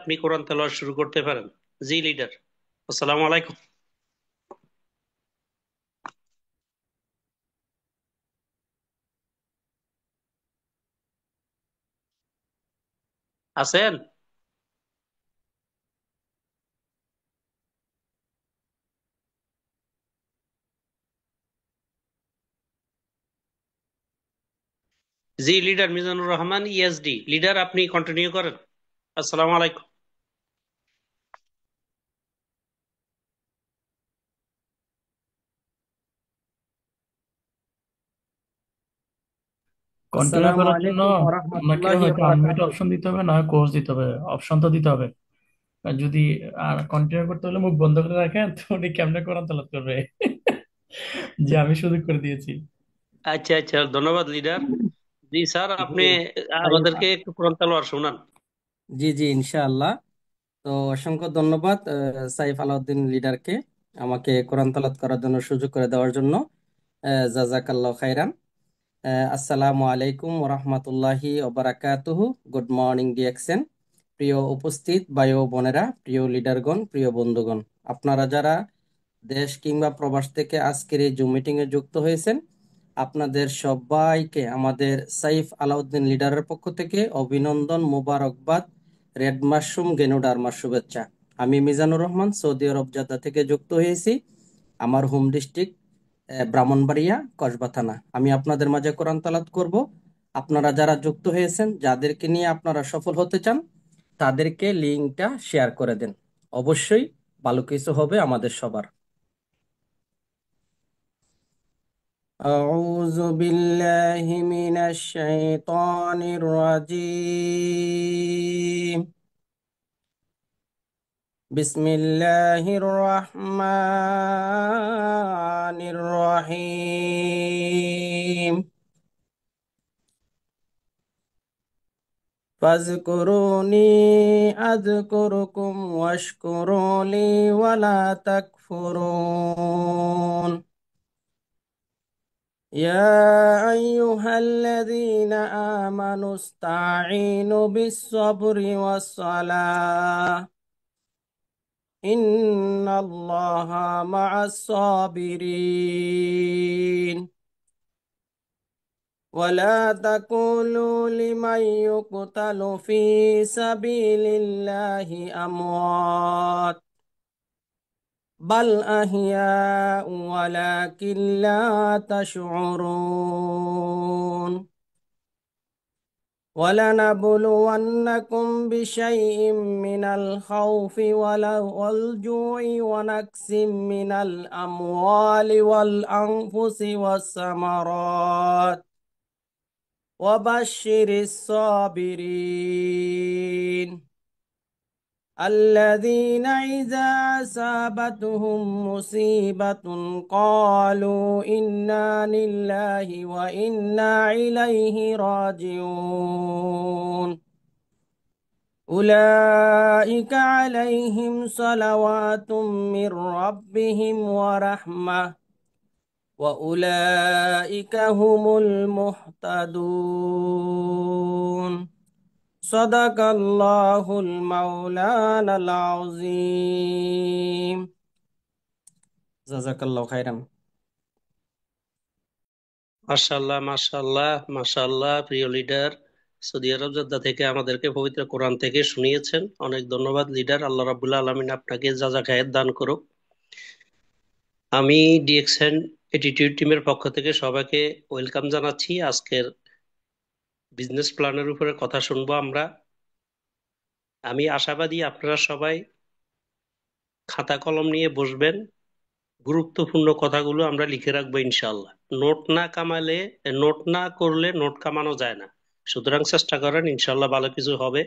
আপনি কোরআন তেলাওয়াত শুরু করতে পারেন। জি লিডার। আসসালামু আলাইকুম। আছেন? জি leader, Mizanur Rahman ESD leader, আপনি কন্টিনিউ করেন। আসসালামু আলাইকুম। কন্টিনিউ আসসালামু করার জন্য আলাইকুম আপনাকে ওরহমতুল্লাহি হয়তো আনমিউট ওয়াবারাকাতুহু। অপশন দিতে হবে, না হয় কোর্স দিতে হবে, অপশন তো দিতে হবে। আর যদি আর কন্টিনিউ করতে হলে মুখ বন্ধ করে রাখেন তো উনি কেমনে কোরআন তেলাওয়াত করবে? যে আমি সুযোগ করে দিয়েছি। আচ্ছা আচ্ছা, ধন্যবাদ লিডার। জি স্যার, জি আপনি আমাদেরকে একটু কোরআন তেলাওয়াত শোনান। জি জি ইনশাআল্লাহ। তো অসংখ্য ধন্যবাদ সাইফ আলাউদ্দিন লিডারকে আমাকে কোরআন তেলাওয়াত করার জন্য সুযোগ করে দেওয়ার জন্য। জাযাকাল্লাহ খাইরান। আসসালামু আলাইকুম ওরহমতুল্লাহি ওবারাকাতুহু। Good morning DXN. প্রিয় উপস্থিত ভাই ও বোনেরা, প্রিয় লিডারগণ, প্রিয় বন্ধুগণ, আপনারা যারা দেশ কিংবা প্রবাস থেকে আজকের এই জুম মিটিং এ যুক্ত হয়েছেন, আপনাদের সবাইকে আমাদের সাইফ আলাউদ্দিন লিডারের পক্ষ থেকে অভিনন্দন, মোবারকবাদ, রেড মাশরুম গেনুডারমার শুভেচ্ছা। আমি মিজানুর রহমান সৌদি আরব জাদ্দা থেকে যুক্ত হয়েছি। আমার হোম ডিস্ট্রিক্ট ব্রাহ্মণবাড়িয়া কসবা থানা। আমি আপনাদের মাঝে কোরআন তালাত করব। আপনারা যারা যুক্ত হয়েছেন, যাদেরকে নিয়ে আপনারা সফল হতে চান, তাদেরকে লিঙ্কটা শেয়ার করে দেন। অবশ্যই ভালো কিছু হবে আমাদের সবার। أعوذ بالله من الشيطان الرجيم. بسم الله الرحمن الرحيم. فاذكروني أذكركم واشكروا لي ولا تكفرون. يا أيها الذين آمنوا استعينوا بالصبر والصلاة، إن الله مع الصابرين. ولا تقولوا لمن يقتل في سبيل الله أموات، بل أحياء ولكن لا تشعرون. ولنبلونكم بشيء من الخوف والجوع ونقص من الأموال والأنفس والثمرات، وبشر الصابرين الذين إذا أصابتهم مصيبة قالوا إنا لله وإنا إليه راجعون. أولئك عليهم صلوات من ربهم ورحمة، وأولئك هم المهتدون. صدق الله المولانا العظيم. جزاك الله خيرا. মাশাআল্লাহ মাশাআল্লাহ মাশাআল্লাহ, প্রিয় লিডার, সৌদি আরব জেদ্দা থেকে আমাদেরকে পবিত্র কোরআন থেকে শুনিয়েছেন। অনেক ধন্যবাদ লিডার। আল্লাহ রাব্বুল আলামিন আপনাকে যা খায়ের দান করুক। আমি ডিএক্সএন এটিটিউড টিমের পক্ষ থেকে সবাইকে ওয়েলকাম জানাচ্ছি। আজকের বিজনেস প্ল্যানের উপরে কথা শুনবো আমরা। আমি আশাবাদী আপনারা সবাই খাতা কলম নিয়ে বসবেন। গুরুত্বপূর্ণ কথাগুলো আমরা লিখে রাখবো ইনশাআল্লাহ। নোট না কামালে, নোট না করলে নোট কামানো যায় না। সুতরাং চেষ্টা করেন, ইনশাআল্লাহ ভালো কিছু হবে।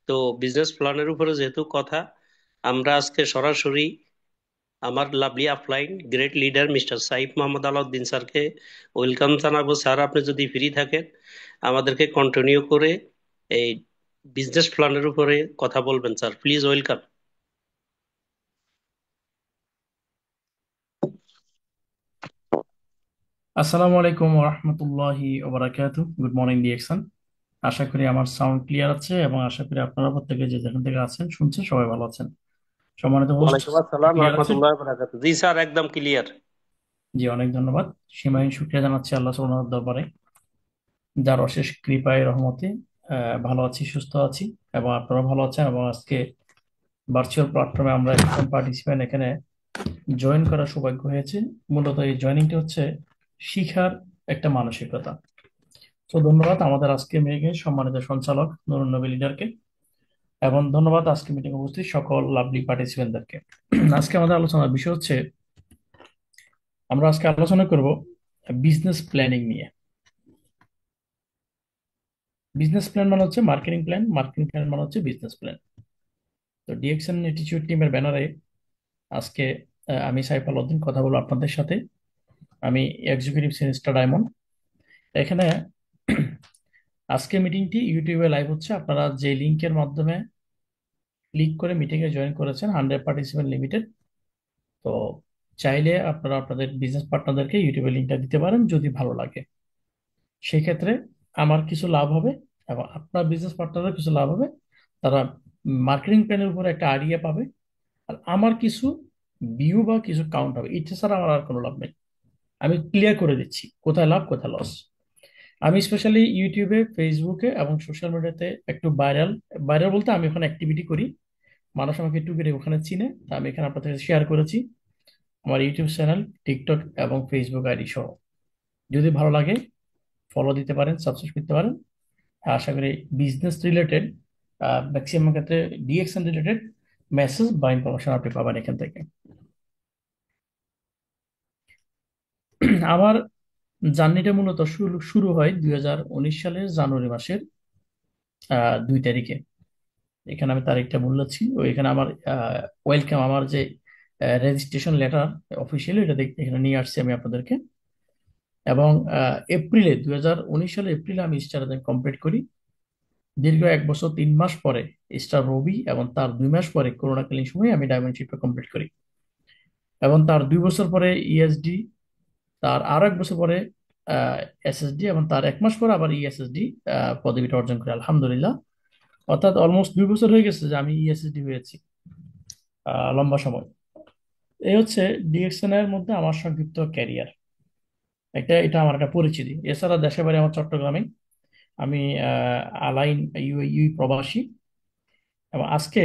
তো বিজনেস প্ল্যানের উপরে যেহেতু কথা, আমরা আজকে সরাসরি আমার lovely upline great leader mister Saif Mohammad Alauddin স্যারকে ওয়েলকাম জানাবো। স্যার, আপনি যদি ফ্রি থাকেন আমাদেরকে কন্টিনিউ করে এই বিজনেস প্ল্যানের উপরে কথা বলবেন। Sir please, welcome. আসসালামু আলাইকুম ওরহমতুল্লাহি ওবারাকাতু। Good morning DXN. আশা করি আমার সাউন্ড ক্লিয়ার আছে এবং আশা করি আপনারা প্রত্যেকে যে যেখান থেকে আছেন শুনছেন সবাই ভালো আছেন। সম্মানিত হোস্ট, ওয়ালাইকুম আসসালাম ক্লিয়ার আছে? রহমতুল্লাহ বারাকাতুহু। জি স্যার, একদম ক্লিয়ার। জি, অনেক ধন্যবাদ। সীমাহীন শুকরিয়া জানাচ্ছি আল্লাহ সুবহানাহু দরবারে, যার অশেষ কৃপায় রহমতে ভালো আছি, সুস্থ আছি এবং আপনারা ভালো আছেন। এবং আজকে ভার্চুয়াল প্ল্যাটফর্মে আমরা একজন পার্টিসিপেন্ট এখানে জয়েন করার সৌভাগ্য হয়েছে। মূলত এই জয়েনিংটা হচ্ছে শিখার একটা মানসিকতা। তো ধন্যবাদ আমাদের আজকে মেয়েকে সম্মানিত সঞ্চালক নুরুন নবী লিডারকে, এবং ধন্যবাদ আজকে মিটিং উপস্থিত সকল লাভলি পার্টিসিপেন্টদেরকে। আজকে আমাদের আলোচনার বিষয় হচ্ছে, আমরা আজকে আলোচনা করব বিজনেস প্ল্যানিং নিয়ে। বিজনেস প্ল্যান মানে হচ্ছে মার্কেটিং প্ল্যান, মার্কেটিং প্ল্যান মানে হচ্ছে বিজনেস প্ল্যান। তো ডিএক্সএন অ্যাটিটিউড টিমের ব্যানারে আজকে আমি সাইফ আলাউদ্দিন কথা বলবো আপনাদের সাথে। আমি এক্সিকিউটিভ সেমিস্টার ডায়মন্ড এখানে। আজকে মিটিংটি ইউটিউবে লাইভ হচ্ছে। আপনারা যে লিংকের মাধ্যমে ক্লিক করে মিটিং এ জয়েন করেছেন, 100 পার্টিসিপেন্ট লিমিটেড, তো চাইলে আপনারা আপনাদের বিজনেস পার্টনারদেরকে ইউটিউবে লিংকটা দিতে পারেন যদি ভালো লাগে। সেক্ষেত্রে আমার কিছু লাভ হবে এবং আপনার বিজনেস পার্টনারের কিছু লাভ হবে। তারা মার্কেটিং প্ল্যানের উপর একটা আইডিয়া পাবে, আর আমার কিছু ভিউ বা কিছু কাউন্ট হবে। এটা ছাড়া আমার আর কোনো লাভ নেই। আমি ক্লিয়ার করে দিচ্ছি কোথায় লাভ কোথায় লস। আমি স্পেশালি ইউটিউবে, ফেসবুকে এবং সোশ্যাল মিডিয়াতে একটু ভাইরাল, ভাইরাল বলতে আমি ওখানে অ্যাক্টিভিটি করি, মানুষ আমাকে একটু করে ওখানে চিনে, তা আমি এখানে আপনাদের সাথে শেয়ার করেছি আমার ইউটিউব চ্যানেল, টিকটক এবং ফেসবুক আইডি সহ। যদি ভালো লাগে ফলো দিতে পারেন, সাবস্ক্রাইব করতে পারেন। আশা করি বিজনেস রিলেটেড, ম্যাক্সিমাম ক্ষেত্রে ডিএক্সএন রিলেটেড মেসেজ বা ইনফরমেশন আপনি পাবেন এখান থেকে। আমার জার্নিটা মূলত শুরু শুরু হয় 2019 সালের জানুয়ারি মাসের 2 তারিখে। এখানে আমি তারিখটা বলছি, এখানে আমার ওয়েলকাম, আমার যে রেজিস্ট্রেশন লেটার অফিসিয়ালি, এটা দেখতে এখানে নিয়ে আসছি আমি আপনাদেরকে। এবং এপ্রিলে 2019 সালে এপ্রিলে আমি স্টার কমপ্লিট করি। দীর্ঘ 1 বছর 3 মাস পরে স্টার রবি, এবং তার 2 মাস পরে করোনাকালীন সময়ে আমি ডায়মন্ড শিপটা কমপ্লিট করি। এবং তার 2 বছর পরে ইএসডি, তার আরো 1 বছর পরে এসএসডি, এবং তার 1 মাস পরে আবার ইএসএসডি পদবিটা অর্জন করি আলহামদুলিল্লাহ। অর্থাৎ অলমোস্ট 2 বছর হয়ে গেছে যে আমি ইএসএসডি হয়েছি, লম্বা সময়। এই হচ্ছে ডিএক্সএন এর মধ্যে আমার সংক্ষিপ্ত ক্যারিয়ার। এটা আমার একটা পরিচিতি। এছাড়া দেশের বাড়ি আমার চট্টগ্রামে। আমি আলাইন ইউএই প্রবাসী। এবং আজকে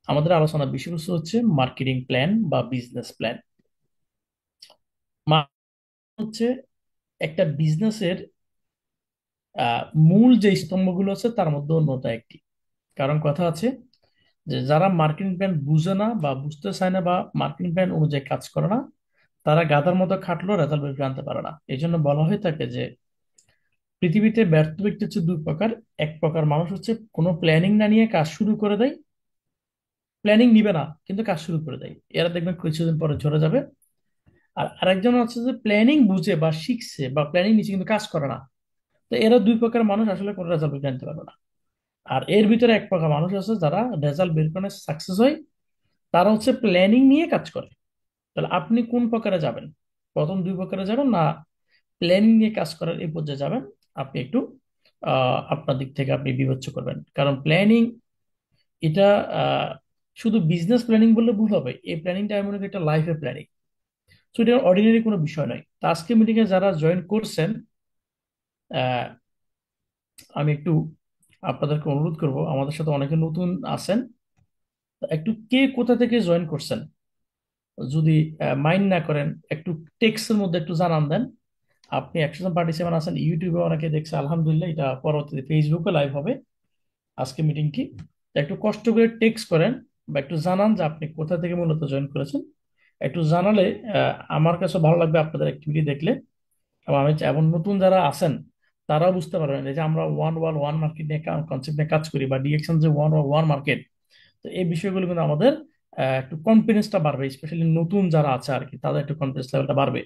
আমাদের আলোচনার বিষয়বস্তু হচ্ছে মার্কেটিং প্ল্যান বা বিজনেস প্ল্যান। হচ্ছে একটা বিজনেসের মূল যে স্তম্ভগুলো আছে তার মধ্যে অন্যতম একটি। কারণ কথা আছে যে যারা মার্কেটিং প্ল্যান বুঝে না বা বুঝতে চায় না বা মার্কেটিং প্ল্যান অনুযায়ী কাজ করে না, তারা গাধার মতো খাটলেও রেজাল্ট বের করে আনতে পারে না। এই জন্য বলা হয়ে থাকে যে পৃথিবীতে ব্যর্থ ব্যক্তি হচ্ছে 2 প্রকার। এক প্রকার মানুষ হচ্ছে কোনো প্ল্যানিং না নিয়ে কাজ শুরু করে দেয়, প্ল্যানিং নিবে না কিন্তু কাজ শুরু করে দেয়, এরা দেখবেন কিছুদিন পরে ঝরে যাবে। আর আরেকজন হচ্ছে যে প্ল্যানিং বুঝে বা শিখছে বা প্ল্যানিং নিচ্ছে কিন্তু কাজ করে না। তো এরা 2 প্রকার মানুষ আসলে কোনো রেজাল্ট বের করে আনতে পারবে না। আর এর ভিতরে এক প্রকার মানুষ আছে যারা রেজাল্ট বের করে সাকসেস হয়, তারা হচ্ছে প্ল্যানিং নিয়ে কাজ করে। তাহলে আপনি কোন প্রকারে যাবেন? প্রথম 2 প্রকারে যাবেন না প্ল্যানিং নিয়ে কাজ করার এই পর্যায়ে যাবেন? আপনি একটু আপনার দিক থেকে আপনি বিবেচ্য করবেন। কারণ প্ল্যানিং এটা আহ, শুধু বিজনেস প্ল্যানিং বললে ভুল হবে। এই প্ল্যানিংটা এমন একটা লাইফের প্ল্যানিং। তো এটা অর্ডিনারি কোনো বিষয় নয়। তো আজকে মিটিং এ যারা জয়েন করছেন, আহ, আমি একটু আপনাদেরকে অনুরোধ করব, আমাদের সাথে অনেকে নতুন আছেন, তো একটু কে কোথা থেকে জয়েন করছেন যদি মাইন্ড না করেন, একটু টেক্সটের মধ্যে একটু জানান দেন। আপনি 100 জন পার্টিসিপেন্ট আছেন, ইউটিউবে অনেকে দেখছে আলহামদুলিল্লাহ, এটা পরবর্তীতে ফেসবুকে লাইভ হবে আজকে মিটিংটি। একটু কষ্ট করে টেক্সট করেন বা একটু জানান যে আপনি কোথা থেকে মূলত জয়েন করেছেন। একটু জানালে আমার কাছে ভালো লাগবে আপনাদের অ্যাক্টিভিটি দেখলে। এবং আমি এবং নতুন যারা আছেন তারাও বুঝতে পারবেন এই যে আমরা ওয়ান ওয়ার্ল্ড ওয়ান মার্কেট নিয়ে কনসেপ্ট নিয়ে কাজ করি, বা ডিএকশন যে ওয়ান ওয়ার্ল্ড ওয়ান মার্কেট। তো এই বিষয়গুলো কিন্তু আমাদের একটু কনফিডেন্সটা বাড়বে, স্পেশালি নতুন যারা আছে আর কি, তাদের একটু কনফিডেন্স লেভেলটা বাড়বে।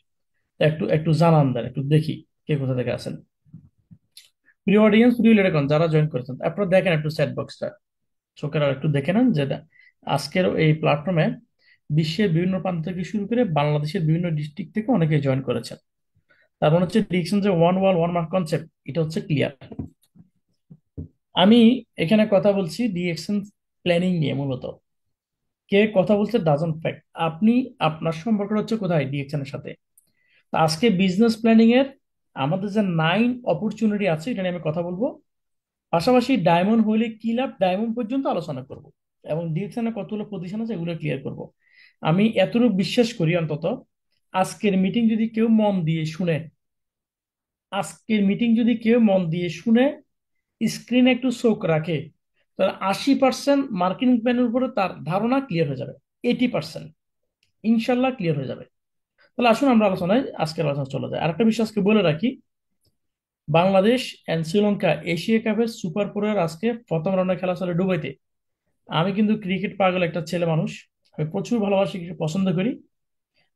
তো একটু একটু জানান দেন, একটু দেখি কে কোথা থেকে আছেন। প্রিয় অডিয়েন্স, প্রিয় লিডারগণ যারা জয়েন করেছেন, আপনারা দেখেন একটু চ্যাট বক্সটা, চোখের আর একটু দেখে নেন যে আজকের এই প্ল্যাটফর্মে বিশ্বের বিভিন্ন প্রান্ত থেকে শুরু করে বাংলাদেশের বিভিন্ন ডিস্ট্রিক্ট থেকে অনেকে জয়েন করেছেন। তার মানে হচ্ছে ডিকশন যে one world one mark concept, এটা হচ্ছে ক্লিয়ার। আমি এখানে কথা বলছি ডিএকশন প্ল্যানিং নিয়ে মূলত। কে কথা বলছে ডাজন্ট ফ্যাক্ট। আপনি আপনার সম্পর্কটা হচ্ছে কোথায় ডিএকশন এর সাথে। তো আজকে বিজনেস প্ল্যানিং এর আমাদের যে 9 অপরচুনিটি আছে এটা নিয়ে আমি কথা বলবো। পাশাপাশি ডায়মন্ড হইলে কি লাভ ডায়মন্ড পর্যন্ত আলোচনা করব, এবং ডিরেকশনে কতগুলো পজিশন আছে এগুলো ক্লিয়ার করব। আমি এতটুকু বিশ্বাস করি অন্তত, আজকের মিটিং যদি কেউ মন দিয়ে শুনে, আজকের মিটিং যদি কেউ মন দিয়ে শুনে স্ক্রিনে একটু চোখ রাখে, তাহলে 80% মার্কেটিং প্ল্যানের উপরে তার ধারণা ক্লিয়ার হয়ে যাবে। 80% ইনশাল্লাহ ক্লিয়ার হয়ে যাবে। তাহলে আসুন আমরা আলোচনায়, আজকের আলোচনা চলে যায়। আরেকটা বিষয় আজকে বলে রাখি, বাংলাদেশ এন্ড শ্রীলঙ্কা এশিয়া কাপের সুপার ফোরের আজকে প্রথম রাউন্ডে খেলা চলে দুবাইতে। আমি কিন্তু ক্রিকেট পাগল একটা ছেলে মানুষ, আমি প্রচুর ভালোবাসি, ক্রিকেট পছন্দ করি।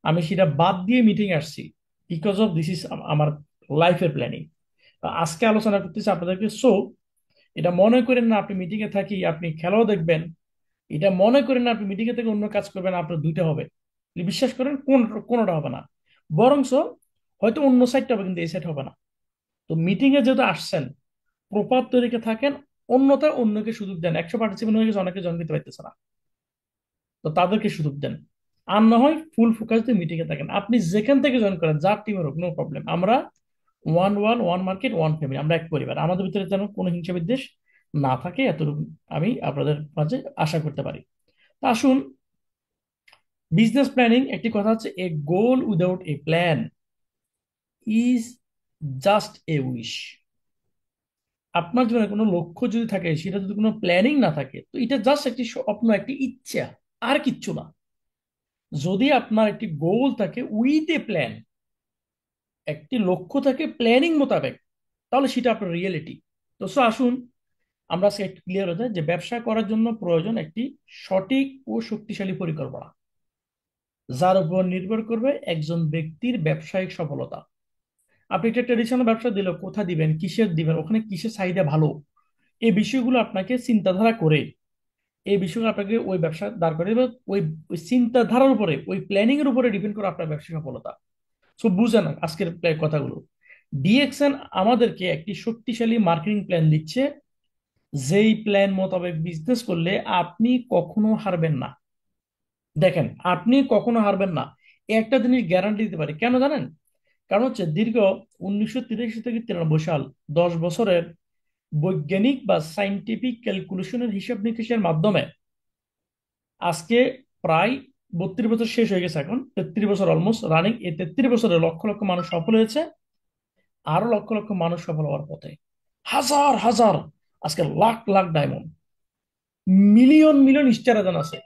আমি সেটা বাদ দিয়ে মিটিং আসছি, বিকজ অফ দিস ইজ আমার লাইফের প্ল্যানিং। আজকে আলোচনা করতেছি আপনাদেরকে। সো এটা মনে করেন না আপনি মিটিং এ থাকি আপনি খেলাও দেখবেন, এটা মনে করেন না আপনি মিটিং এ থেকে অন্য কাজ করবেন আপনার দুইটা হবে। বিশ্বাস করেন কোনটা হবে না, বরংস হয়তো অন্য সাইডটা হবে কিন্তু এই সাইড হবে না। তো মিটিং এ যেহেতু আসছেন, প্রপার তরিকে থাকেন, অন্যতা অন্যকে সুযোগ দেন। 100 পার্টিসিপেন্ট হয়ে গেছে, অনেকে জয়েন দিতে পারতেছে না, তো তাদেরকে সুযোগ দেন। আর না হয় ফুল ফোকাস দিয়ে মিটিং এ থাকেন। আপনি যেখান থেকে জয়েন করেন, যার টিমের হোক, নো প্রবলেম। আমরা one one one market one family, আমরা এক পরিবার। আমাদের ভিতরে যেন কোনো হিংসা বিদ্বেষ না থাকে, এতটুকু আমি আপনাদের মাঝে আশা করতে পারি। তা আসুন, বিজনেস প্ল্যানিং একটি কথা হচ্ছে, a goal without a plan is just a wish. আপনার জীবনে কোনো লক্ষ্য যদি থাকে, সেটা যদি কোনো প্ল্যানিং না থাকে, তো এটা জাস্ট একটি স্বপ্ন, একটি ইচ্ছা, আর কিচ্ছু না। যদি আপনার একটি গোল থাকে উইথ এ প্ল্যান, একটি লক্ষ্য থাকে প্ল্যানিং মোতাবেক, তাহলে সেটা আপনার রিয়েলিটি। তো আসুন আমরা আজকে একটু ক্লিয়ার হয়ে যায় যে ব্যবসা করার জন্য প্রয়োজন একটি সঠিক ও শক্তিশালী পরিকল্পনা, যার উপর নির্ভর করবে একজন ব্যক্তির ব্যবসায়িক সফলতা। আপনি একটা ট্রেডিশনাল ব্যবসা দিলে কোথা দিবেন, কিসের দিবেন, ওখানে কিসের চাহিদা ভালো, এই বিষয়গুলো আপনাকে চিন্তাধারা করে, এই বিষয়গুলো আপনাকে ওই ব্যবসা দাঁড় করে দেবে। ওই ওই চিন্তাধারার উপরে, ওই প্ল্যানিং এর উপরে ডিপেন্ড করে আপনার ব্যবসা সফলতা। সো বুঝেন আজকের কথাগুলো। ডিএক্সএন আমাদেরকে একটি শক্তিশালী মার্কেটিং প্ল্যান দিচ্ছে, যেই প্ল্যান মোতাবেক বিজনেস করলে আপনি কখনো হারবেন না। দেখেন, আপনি কখনো হারবেন না, একটা জিনিস গ্যারান্টি দিতে পারি। কেন জানেন? কারণ হচ্ছে দীর্ঘ 1983 থেকে 93 সাল, 10 বছরের বৈজ্ঞানিক বা সাইন্টিফিক ক্যালকুলেশনের হিসাব নিকেশের মাধ্যমে আজকে প্রায় 32 বছর শেষ হয়ে গেছে, এখন 33 বছর অলমোস্ট রানিং। এই 33 বছরে লক্ষ লক্ষ মানুষ সফল হয়েছে, আরো লক্ষ লক্ষ মানুষ সফল হওয়ার পথে। হাজার হাজার, আজকে lakh lakh diamond, million million star এজন আছে,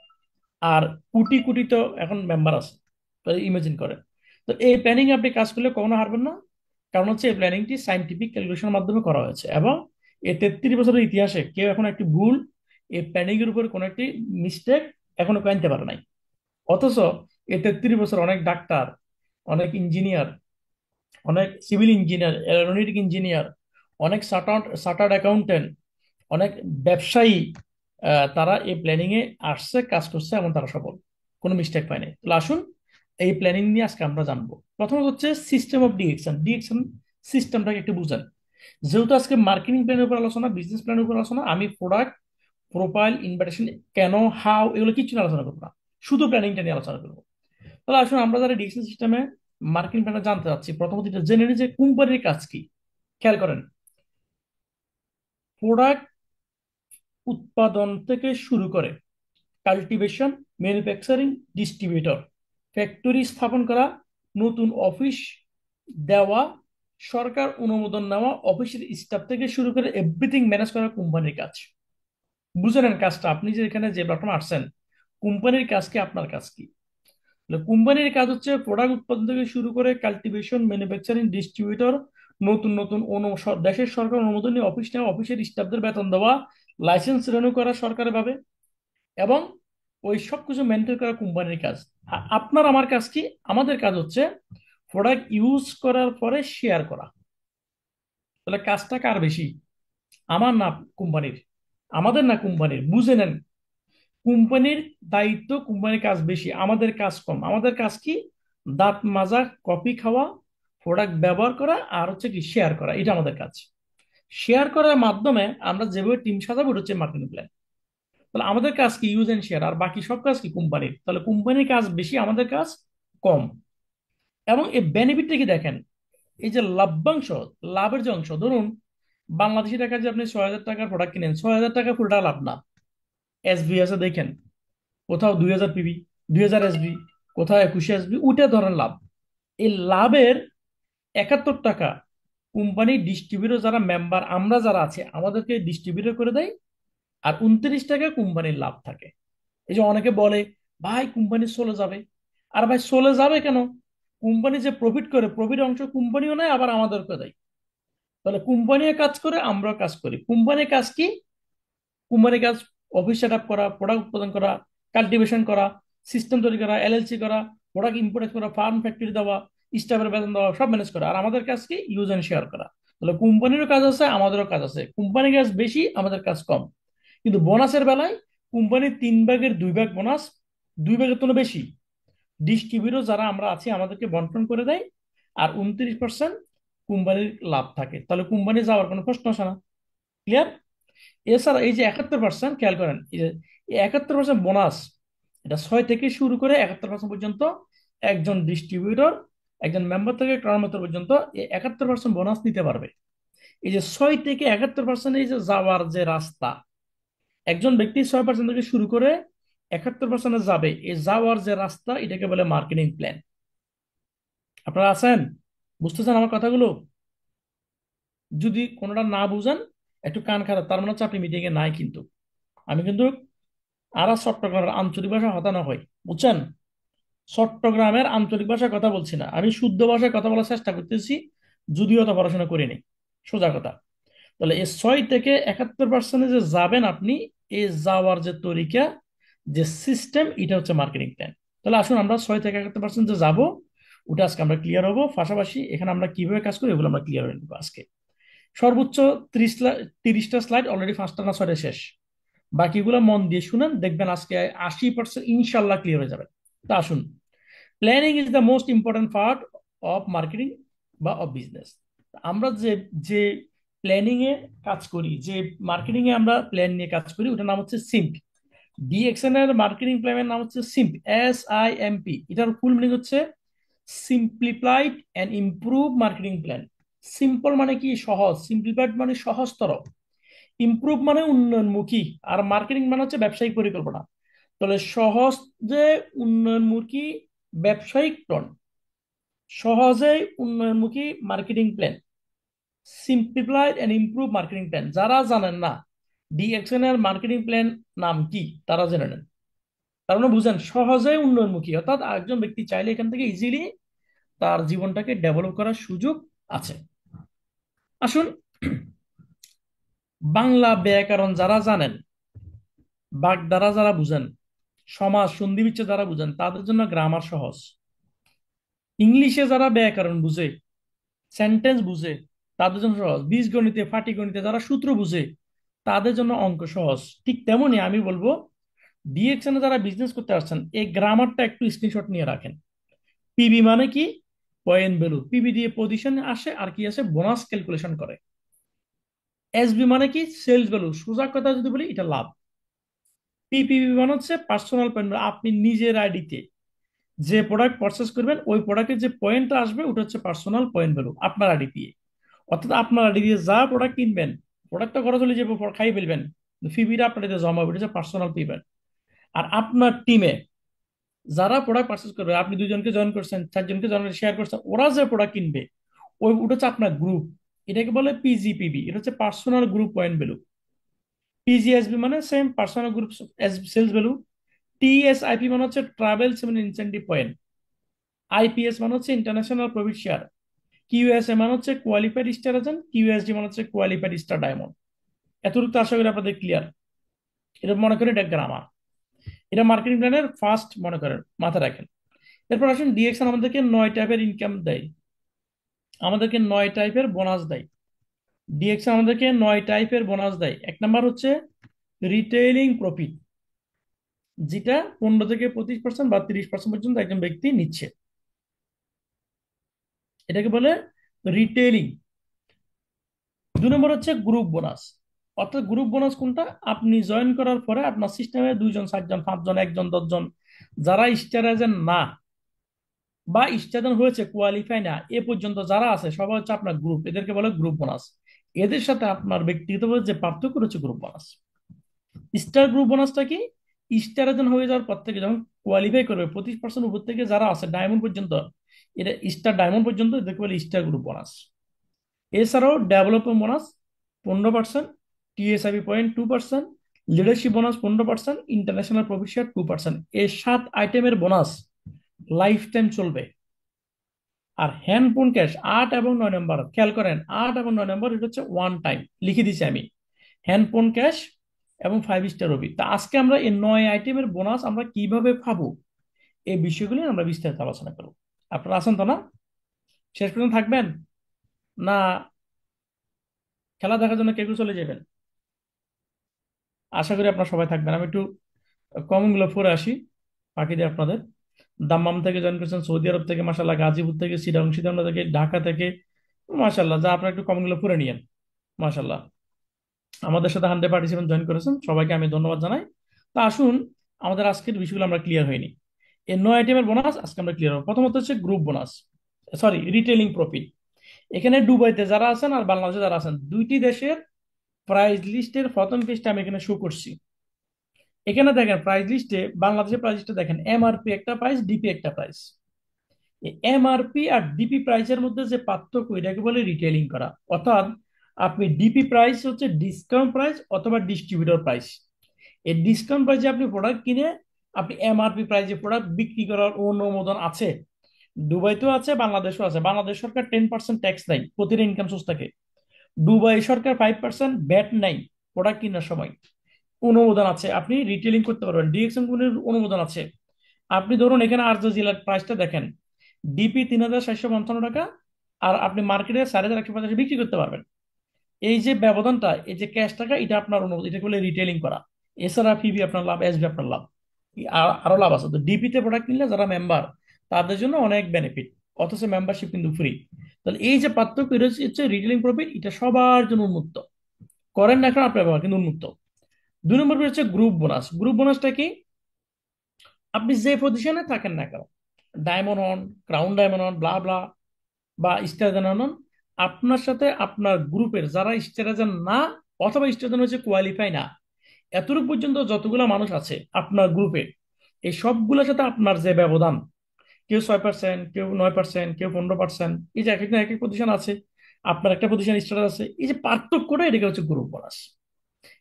আর কোটি কোটি তো এখন মেম্বার আছে। ইমাজিন করেন। তো এই প্ল্যানিং আপনি কাজ করলে কখনো হারবেন না। কারণ হচ্ছে এই প্ল্যানিংটি সাইন্টিফিক ক্যালকুলেশনের মাধ্যমে করা হয়েছে, এবং এই 33 বছরের ইতিহাসে কেউ এখন একটি ভুল, এই প্ল্যানিং এর উপর কোনো একটি মিস্টেক এখনো আনতে পারে নাই। অথচ এই 33 বছর অনেক ডাক্তার, অনেক ইঞ্জিনিয়ার, অনেক সিভিল ইঞ্জিনিয়ার, এরোনটিক ইঞ্জিনিয়ার, অনেক চার্টার্ড অ্যাকাউন্টেন্ট, অনেক ব্যবসায়ী, তারা এই প্ল্যানিং এ আসছে, কাজ করছে, এবং তারা সফল, কোনো মিস্টেক পায়নি। তাহলে আসুন এই প্ল্যানিং নিয়ে আজকে আমরা জানবো। প্রথমত হচ্ছে সিস্টেম অফ ডিএকশন। ডিএকশন সিস্টেমটাকে একটু বুঝেন। যেহেতু আজকে মার্কেটিং প্ল্যানের উপর আলোচনা, বিজনেস প্ল্যানের উপর আলোচনা, আমি প্রোডাক্ট, প্রোফাইল, ইনভাইটেশন, কেন, হাউ, এগুলো কিছু নিয়ে আলোচনা করবো না, শুধু প্ল্যানিংটা নিয়ে আলোচনা করবো। তাহলে আসুন আমরা যারা ডিএকশন সিস্টেমে মার্কেটিং প্ল্যানটা জানতে চাচ্ছি, প্রথমত এটা জেনে নিই যে কোম্পানির কাজ কি। খেয়াল করেন, প্রোডাক্ট উৎপাদন থেকে শুরু করে কাল্টিভেশন, ম্যানুফ্যাকচারিং, ডিস্ট্রিবিউটর, ফ্যাক্টরি স্থাপন করা, নতুন অফিস দেওয়া, সরকার অনুমোদন নেওয়া, অফিসের স্টাফ থেকে শুরু করে এভরিথিং ম্যানেজ করা কোম্পানির কাজ। বুঝে নেন কাজটা, আপনি যে এখানে যে প্ল্যাটফর্মে আসছেন, কোম্পানির কাজ কি, আপনার কাজ কি। কোম্পানির কাজ হচ্ছে প্রোডাক্ট উৎপাদন থেকে শুরু করে কাল্টিভেশন, ম্যানুফ্যাকচারিং, ডিস্ট্রিবিউটর, নতুন নতুন দেশের সরকার অনুমোদন নিয়ে অফিস নেওয়া, অফিসের স্টাফদের বেতন দেওয়া, লাইসেন্স রেনু করা সরকারের ভাবে, এবং ওই সব কিছু মেনটেন করা কোম্পানির কাজ। আপনার আমার কাজ কি? আমাদের কাজ হচ্ছে প্রোডাক্ট ইউজ করার পরে শেয়ার করা। তাহলে কাজটা কার বেশি, আমার না কোম্পানির? আমাদের না কোম্পানির? বুঝে নেন, কোম্পানির দায়িত্ব, কোম্পানির কাজ বেশি, আমাদের কাজ কম। আমাদের কাজ কি? দাঁত মাজা, কফি খাওয়া, প্রোডাক্ট ব্যবহার করা, আর হচ্ছে কি শেয়ার করা, এটা আমাদের কাজ। শেয়ার করার মাধ্যমে আমরা যেভাবে টিম সাজাবো এটা হচ্ছে মার্কেটিং প্ল্যান। তাহলে আমাদের কাজ কি? ইউজ এন্ড শেয়ার, আর বাকি সব কাজ কি কোম্পানির। তাহলে কোম্পানির কাজ বেশি, আমাদের কাজ কম। এবং এই বেনিফিটটা কি দেখেন, এই যে লাভ্যাংশ, লাভের যে অংশ, ধরুন বাংলাদেশি টাকা যে আপনি 6,000 টাকার প্রোডাক্ট কিনেন, 6,000 টাকা পুরোটা লাভ না। এসবি আছে দেখেন, কোথাও 2,000 পিবি, 2,000 এসবি, কোথাও 21 এসবি, উঠে ধরেন লাভ। এই লাভের 71 টাকা কোম্পানি ডিস্ট্রিবিউটর যারা মেম্বার, আমরা যারা আছে আমাদেরকে ডিস্ট্রিবিউটর করে দেয়। আর 29 টাকা কোম্পানির লাভ থাকে। এই যে অনেকে বলে ভাই কোম্পানি চলে যাবে। আর ভাই চলে যাবে কেন? কোম্পানি যে প্রফিট করে, প্রফিট অংশ কোম্পানিও নেয়, আবার আমাদেরকে দেয়। তাহলে কোম্পানিও কাজ করে, আমরাও কাজ করি। কোম্পানির কাজ কি? কোম্পানির কাজ অফিস সেট আপ করা, প্রোডাক্ট উৎপাদন করা, কাল্টিভেশন করা, সিস্টেম তৈরি করা, এলএলসি করা, প্রোডাক্ট ইম্পোর্ট করা, ফার্ম ফ্যাক্টরি দেওয়া, স্টাফের বেতন দেওয়া, সব ম্যানেজ করা। আর আমাদের কাজ কি? ইউজ এন্ড শেয়ার করা। তাহলে কোম্পানিরও কাজ আছে, আমাদেরও কাজ আছে। কোম্পানির কাজ বেশি, আমাদের কাজ কম। কিন্তু বোনাসের বেলায় কোম্পানির 3 ভাগের 2 ভাগ বোনাস, 2 ভাগের তো বেশি ডিস্ট্রিবিউটর যারা আমরা আছি আমাদেরকে বন্টন করে দেয়। আর 29% কোম্পানির লাভ থাকে। তাহলে কোম্পানি যাওয়ার কোনো প্রশ্ন আসে না। ক্লিয়ার? এছাড়া এই যে 71%, খেয়াল করেন, এই যে 71% বোনাস, এটা 6 থেকে শুরু করে 71% পর্যন্ত একজন ডিস্ট্রিবিউটর, একজন মেম্বার থেকে কর্মকর্তা পর্যন্ত এই 71% বোনাস নিতে পারবে। এই যে 6 থেকে 71%, এই যে যাওয়ার যে রাস্তা, একজন ব্যক্তি 6% থেকে শুরু করে 71% যাবে, এই যাওয়ার যে রাস্তা, এটাকে বলে মার্কেটিং প্ল্যান। আপনারা আছেন? বুঝতেছেন আমার কথাগুলো? যদি কোনোটা না বুঝেন, একটু কান খারাপ, তার মানে হচ্ছে আপনি মিটিং এ নাই কিন্তু। আমি কিন্তু আর চট্টগ্রামের আঞ্চলিক ভাষা হতা না হয়, বুঝছেন? চট্টগ্রামের আঞ্চলিক ভাষায় কথা বলছি না, আমি শুদ্ধ ভাষায় কথা বলার চেষ্টা করতেছি, যদিও তো পড়াশোনা করিনি। সোজা কথা। তাহলে এই 6 থেকে 71% যে যাবেন আপনি, এই যাওয়ার যে তরিকা, যে সিস্টেম, এটা হচ্ছে মার্কেটিং প্ল্যান। তাহলে আসুন আমরা 6 থেকে 71% যে যাবো, ওটা আজকে আমরা ক্লিয়ার হবো। পাশাপাশি এখানে আমরা কিভাবে কাজ করি, এগুলো আমরা ক্লিয়ার হয়ে নেবো আজকে। সর্বোচ্চ 30টা স্লাইড অলরেডি, 5টা না 6টা শেষ। বাকিগুলো মন দিয়ে শুনেন, দেখবেন আজকে 80% ইনশাল্লাহ ক্লিয়ার হয়ে যাবে। তা আসুন, planning is the most important part of marketing বা অফ বিজনেস। আমরা যে যে প্ল্যানিং এ কাজ করি, যে মার্কেটিং এ আমরা প্ল্যান নিয়ে কাজ করি, ওটার নাম হচ্ছে সিম্প। ডিএক্সএন এর মার্কেটিং প্ল্যানের নাম হচ্ছে সিম্প, SIMP। এটার ফুল মিনিং হচ্ছে simplified and improve marketing plan. Simple মানে কি? সহজ। সিম্পলিফাইড মানে সহজতর। ইমপ্রুভ মানে উন্নয়নমুখী। আর মার্কেটিং মানে হচ্ছে ব্যবসায়িক পরিকল্পনা। তাহলে সহজ, যে উন্নয়নমুখী ব্যবসায়িক টন, সহজে উন্নয়নমুখী marketing plan, simplified and improve marketing plan. যারা জানেন না ডিএক্সএন এর মার্কেটিং প্ল্যান নাম কি, তারা জেনে নেন। তার মানে বুঝেন, সহজে উন্নয়নমুখী, অর্থাৎ একজন ব্যক্তি চাইলে এখান থেকে ইজিলি তার জীবনটাকে ডেভেলপ করার সুযোগ আছে। আসুন, বাংলা ব্যাকরণ যারা জানেন, বাগধারা যারা বুঝেন, সমাজ সন্ধি বিচ্ছেদ যারা বুঝেন, তাদের জন্য গ্রামার সহজ। ইংলিশে যারা ব্যাকরণ বুঝে, সেন্টেন্স বুঝে, তাদের জন্য সহজ। বীজগণিতে, পাটিগণিতে যারা সূত্র বুঝে, তাদের জন্য অঙ্ক সহজ। ঠিক তেমনি আমি বলবো, ডিএক্সএন এ যারা বিজনেস করতে আসছেন, এই গ্রামারটা একটু স্ক্রিনশট নিয়ে রাখেন। পিবি মানে কি? Point value. পিবি দিয়ে পজিশন আসে, আর কি আসে? বোনাস ক্যালকুলেশন করে। এসবি মানে কি? Sales value. সোজা কথা যদি বলি, এটা লাভ। পিপিবি মানে হচ্ছে পার্সোনাল পয়েন্ট। আপনি নিজের আইডিতে যে প্রোডাক্ট পারচেস করবেন, ওই প্রোডাক্টের যে পয়েন্টটা আসবে, ওটা হচ্ছে পার্সোনাল পয়েন্ট ভ্যালু, আপনার আইডি দিয়ে। অর্থাৎ আপনার আইডি দিয়ে যা প্রোডাক্ট কিনবেন, প্রোডাক্টটা খরচ হলে যে খাই ফেলবেন, ফিবিটা আপনার এতে জমা হবে, এটা হচ্ছে পার্সোনাল পেমেন্ট। আর আপনার টিমে যারা প্রোডাক্ট পারচেস করবে, আপনি 2 জনকে জয়েন করছেন, 4 জনকে শেয়ার করছেন, ওরা যে প্রোডাক্ট কিনবে, ওটা হচ্ছে আপনার গ্রুপ। এটাকে বলে পিজিপিবি, এটা হচ্ছে personal group point value. PGSB মানে same, personal group sales value. TSIP মানে হচ্ছে ট্রাভেল ইনসেন্টিভ পয়েন্ট। আইপিএস মানে হচ্ছে ইন্টারন্যাশনাল প্রফিট শেয়ার। কিউএসএ মানে হচ্ছে কোয়ালিফাইড স্টার এজেন্ট। কিউএসডি মানে হচ্ছে কোয়ালিফাইড স্টার ডায়মন্ড। এতটুকু তো আশা করি আপনাদের ক্লিয়ার। এটা মনে করেন এটা গ্রামার। এটা মার্কেটিং প্ল্যানের ফার্স্ট, মনে করেন, মাথায় রাখেন। এরপর আসুন, ডিএক্সএন আমাদেরকে 9 টাইপের ইনকাম দেয়, আমাদেরকে 9 টাইপের বোনাস দেয়। ডিএক্সএন আমাদেরকে 9 টাইপের বোনাস দেয়। 1 নাম্বার হচ্ছে রিটেইলিং প্রফিট, যেটা 15 থেকে 25% বা 30% পর্যন্ত একজন ব্যক্তি নিচ্ছে। এটাকে বলে রিটেইলিং। নম্বর হচ্ছে গ্রুপ বোনাস। অর্থাৎ গ্রুপ বোনাস কোনটা? আপনি জয়েন করার পরে আপনার সিস্টেমে 2 জন, 4 জন, 5 জন, 1 জন, 10 জন যারা স্টার এজেন্ট না বা স্টার এজেন্ট হয়েছে কোয়ালিফাই না এ পর্যন্ত যারা আছে সবাই হচ্ছে আপনার গ্রুপ, এদেরকে বলে গ্রুপ বোনাস। এদের সাথে আপনার ব্যক্তিগতভাবে যে পার্থক্য রয়েছে গ্রুপ বোনাস। স্টার গ্রুপ বোনাসটা কি? স্টার এজেন্ট হয়ে যাওয়ার পর থেকে যখন কোয়ালিফাই করবে 25% উপর থেকে যারা আছে ডায়মন্ড পর্যন্ত, এটা স্টার ডায়মন্ড পর্যন্ত, এদেরকে বলে স্টার গ্রুপ বোনাস। এছাড়াও development bonus 15%, TSIB point 2%, leadership bonus 15%, international profit share 2%। এই 7 আইটেমের বোনাস লাইফ টাইম চলবে। আর হ্যান্ডপোন ক্যাশ 8 এবং 9 নম্বর, খেয়াল করেন 8 এবং 9 নম্বর এটা হচ্ছে ওয়ান টাইম, লিখে দিছি আমি, হ্যান্ডপোন ক্যাশ এবং 5 স্টার রবি। তা আজকে আমরা এই 9 আইটেমের বোনাস আমরা কিভাবে পাবো এই বিষয়গুলি আমরা বিস্তারিত আলোচনা করবো। আপনারা আছেন তো না? শেষ পর্যন্ত থাকবেন না খেলা দেখার জন্য কেউ কেউ চলে যাবেন? আশা করি আপনারা সবাই থাকবেন। আমি একটু কমেন্ট গুলো পড়ে আসি বাকি দিয়ে আপনাদের। দাম্মাম থেকে জয়েন করেছেন, সৌদি আরব থেকে মাসাল্লাহ, গাজীপুর থেকে, সিটাং থেকে, ঢাকা থেকে, মাসাল্লাহ, যা আপনারা একটু কমেন্ট গুলো পড়ে নিয়েন। মাসাল্লাহ, আমাদের সাথে 100 পার্টিসিপেন্ট জয়েন করেছেন, সবাইকে আমি ধন্যবাদ জানাই। তা আসুন আমাদের আজকের বিষয়গুলো আমরা ক্লিয়ার হয়নি। এই 9 আইটেমের বোনাস আজকে আমরা ক্লিয়ার হবো। প্রথমত হচ্ছে group bonus, sorry retailing profit. এখানে দুবাইতে যারা আছেন আর বাংলাদেশে যারা আছেন, দুইটি দেশের প্রাইস লিস্টের প্রথম পেজটা আমি এখানে শো করছি। এখানে দেখেন প্রাইস লিস্টে, বাংলাদেশের প্রাইস লিস্টে দেখেন এমআরপি একটা প্রাইস, ডিপি একটা প্রাইস। এমআরপি আর ডিপি প্রাইসের মধ্যে যে পার্থক্য এটাকে বলে রিটেলিং করা। অর্থাৎ আপনি ডিপি প্রাইস হচ্ছে ডিসকাউন্ট প্রাইস অথবা ডিস্ট্রিবিউটর প্রাইস। এই ডিসকাউন্ট প্রাইসে আপনি প্রোডাক্ট কিনে আপনি এমআরপি প্রাইসে প্রোডাক্ট বিক্রি করার অনুমোদন আছে। দুবাইতেও আছে, বাংলাদেশেও আছে। বাংলাদেশ সরকার 10% ট্যাক্স নেয় প্রতিটা ইনকাম সোর্স থেকে। দুবাই সরকার 5% ভ্যাট নেয় প্রোডাক্ট কেনার সময়। অনুমোদন আছে, আপনি রিটেলিং করতে পারবেন, ডিএক্সএম কোম্পানির অনুমোদন আছে। আপনি ধরুন এখানে আর জেলার প্রাইসটা দেখেন, ডিপি 3755 টাকা, আর আপনি মার্কেটে 4150 বিক্রি করতে পারবেন। এই যে ব্যবধানটা, এই যে ক্যাশ টাকা, এটা আপনার অনুমোদন, এটা বলে রিটেলিং করা। এছাড়া ফিবি আপনার লাভ, এসবি আপনার লাভ, আরো লাভ আছে। তো ডিপিতে প্রোডাক্ট কিনলে যারা মেম্বার তাদের জন্য অনেক বেনিফিট, অথচ মেম্বারশিপ কিন্তু ফ্রি। তাহলে এই যে পার্থক্য, এটা হচ্ছে রিটেলিং প্রফিট, এটা সবার জন্য উন্মুক্ত। করেন না এখন আপনার ব্যবহার, কিন্তু উন্মুক্ত। 2 নম্বর হচ্ছে গ্রুপ বোনাস। গ্রুপ বোনাসটা কি? আপনি যে পজিশনে থাকেন না কেন, ডায়মন্ড হন, ক্রাউন ডায়মন্ড হন, ব্লা ব্লা, বা স্টার হন, আপনার সাথে আপনার গ্রুপের যারা স্টার না অথবা স্টার হচ্ছে কোয়ালিফাই না, এতটুকু পর্যন্ত যতগুলো মানুষ আছে আপনার গ্রুপে, এই সবগুলোর সাথে আপনার যে ব্যবধান, কেউ 6%, কেউ 9%, কেউ 15%, এই যে এক একজন এক এক পজিশন আছে, আপনার একটা পজিশন স্টার আছে, এই যে পার্থক্যটা এটাকে হচ্ছে গ্রুপ বোনাস।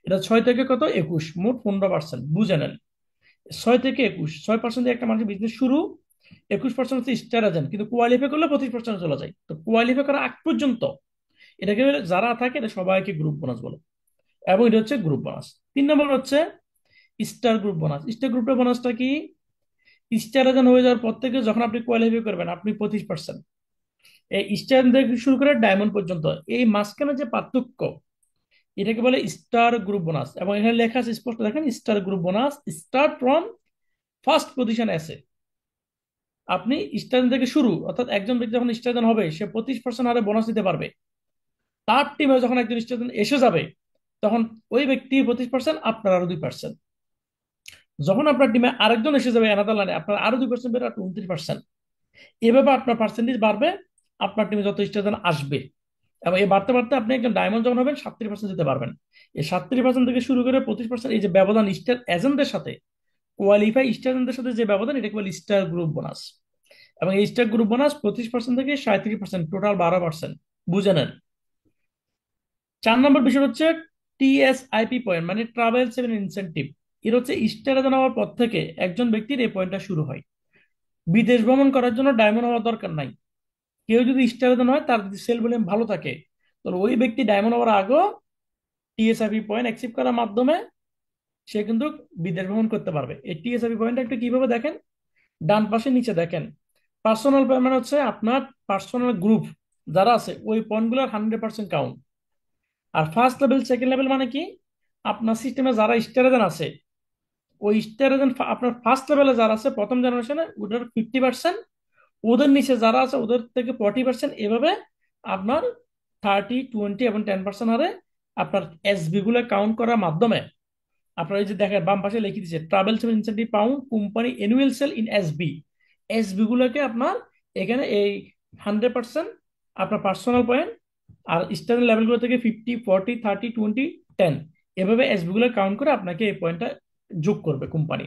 এটা 6 থেকে কত 21, মোট 15%, বুঝে নেন। 6 থেকে 21, 6% দিয়ে একটা মানুষের বিজনেস শুরু, 21% হচ্ছে স্টার এজেন্ট, কিন্তু কোয়ালিফাই করলে 25% চলে যায়। তো কোয়ালিফাই করা আগ পর্যন্ত এটাকে যারা থাকে এটা সবাইকে গ্রুপ বোনাস বলে, এবং এটা হচ্ছে গ্রুপ বোনাস। 3 নম্বর হচ্ছে স্টার গ্রুপ বোনাস। স্টার গ্রুপের বোনাসটা কি? স্টার এজেন্ট হয়ে যাওয়ার পর থেকে যখন আপনি কোয়ালিফাই করবেন আপনি 25%, এই স্টার থেকে শুরু করে ডায়মন্ড পর্যন্ত, এই মাঝখানে যে পার্থক্য এটাকে বলে স্টার গ্রুপ বোনাস। এবং এখানে লেখা আছে স্পষ্ট, দেখেন star group bonus start from first position এসে। আপনি স্টার থেকে শুরু, অর্থাৎ একজন ব্যক্তি যখন স্টার হবে সে 25% হারে বোনাস দিতে পারবে। তার টিমে যখন একজন স্টার এসে যাবে তখন ওই ব্যক্তি 25%, আপনার আরো 2%। যখন আপনার টিমে আরেকজন এসে যাবে অ্যানাদার লাইনে, আপনার আরো 2% বেড়ে 29%। এভাবে আপনার পার্সেন্টেজ বাড়বে আপনার টিমে যত স্টার আসবে। এবং এই বাড়তে বাড়তে আপনি একজন ডায়মন্ড যখন হবেন 37% দিতে পারবেন। এই 37% থেকে শুরু করে 25%, এই যে ব্যবধান স্টার এজেন্টদের সাথে, কোয়ালিফাই স্টার এজেন্টদের সাথে যে ব্যবধান, এটাকে বলে স্টার গ্রুপ বোনাস। এবং এই স্টার গ্রুপ বোনাস 25% থেকে 37%, টোটাল 12%, বুঝে নেন। 4 নম্বর বিষয় হচ্ছে টিএসআইপি পয়েন্ট, মানে ট্রাভেল সেভেন ইনসেনটিভ। এর হচ্ছে স্টার এজেন্ট হওয়ার পর থেকে একজন ব্যক্তির এই পয়েন্টটা শুরু হয়। বিদেশ ভ্রমণ করার জন্য ডায়মন্ড হওয়ার দরকার নাই। কেউ যদি স্টার এজেন্ট হয়, তার যদি সেল ভলিউম ভালো থাকে, তাহলে ওই ব্যক্তি ডায়মন্ড হওয়ার আগেও টিএসআইপি পয়েন্ট অ্যাচিভ করার মাধ্যমে সে কিন্তু বিদেশ ভ্রমণ করতে পারবে। এই টিএসআইপি পয়েন্টটা একটু কিভাবে দেখেন, ডান পাশে নিচে দেখেন, পার্সোনাল পয়েন্ট মানে হচ্ছে আপনার পার্সোনাল গ্রুপ যারা আছে ওই পয়েন্টগুলোর 100% কাউন্ট। আর ফার্স্ট লেভেল সেকেন্ড লেভেল মানে কি, আপনার সিস্টেমে যারা স্টার এজেন্ট আছে, ওই স্টার এজেন্ট আপনার ফার্স্ট লেভেলে যারা আছে প্রথম জেনারেশনে ওদের 50%, ওদের নিচে যারা আছে ওদের থেকে 40%, এভাবে আপনার 30, 20 এবং 10% হারে আপনার এসবি গুলো কাউন্ট করার মাধ্যমে আপনার এই যে দেখেন বাম পাশে লিখে দিচ্ছে travel sale incentive pound company annual sale in SB. SB গুলোকে আপনার এখানে এই 100% আপনার পার্সোনাল পয়েন্ট, আর স্ট্যান্ডার্ড লেভেলগুলো থেকে 50, 40, 30, 20, 10 এভাবে এসবি গুলো কাউন্ট করে আপনাকে এই পয়েন্টটা যোগ করবে কোম্পানি,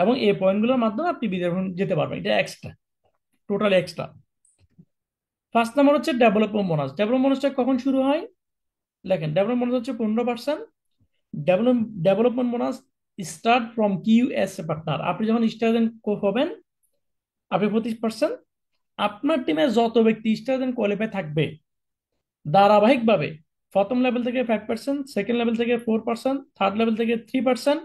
এবং এই পয়েন্টগুলোর মাধ্যমে আপনি বিদেশ ভ্রমণ যেতে পারবেন। এটা extra, total extra. First number হচ্ছে ডেভেলপমেন্ট বোনাস। ডেভেলপমেন্ট বোনাসটা কখন শুরু হয়? দেখেন ডেভেলপমেন্ট বোনাস হচ্ছে 15%। Development bonus start from QSA partner. আপনি যখন স্টাডেন্ট হবেন আপনি 25%, আপনার টিমে যত ব্যক্তি স্টাডেন্ট কোয়ালিফাই থাকবে ধারাবাহিকভাবে প্রথম লেভেল থেকে 5%, সেকেন্ড লেভেল থেকে 4%, থার্ড লেভেল থেকে 3%,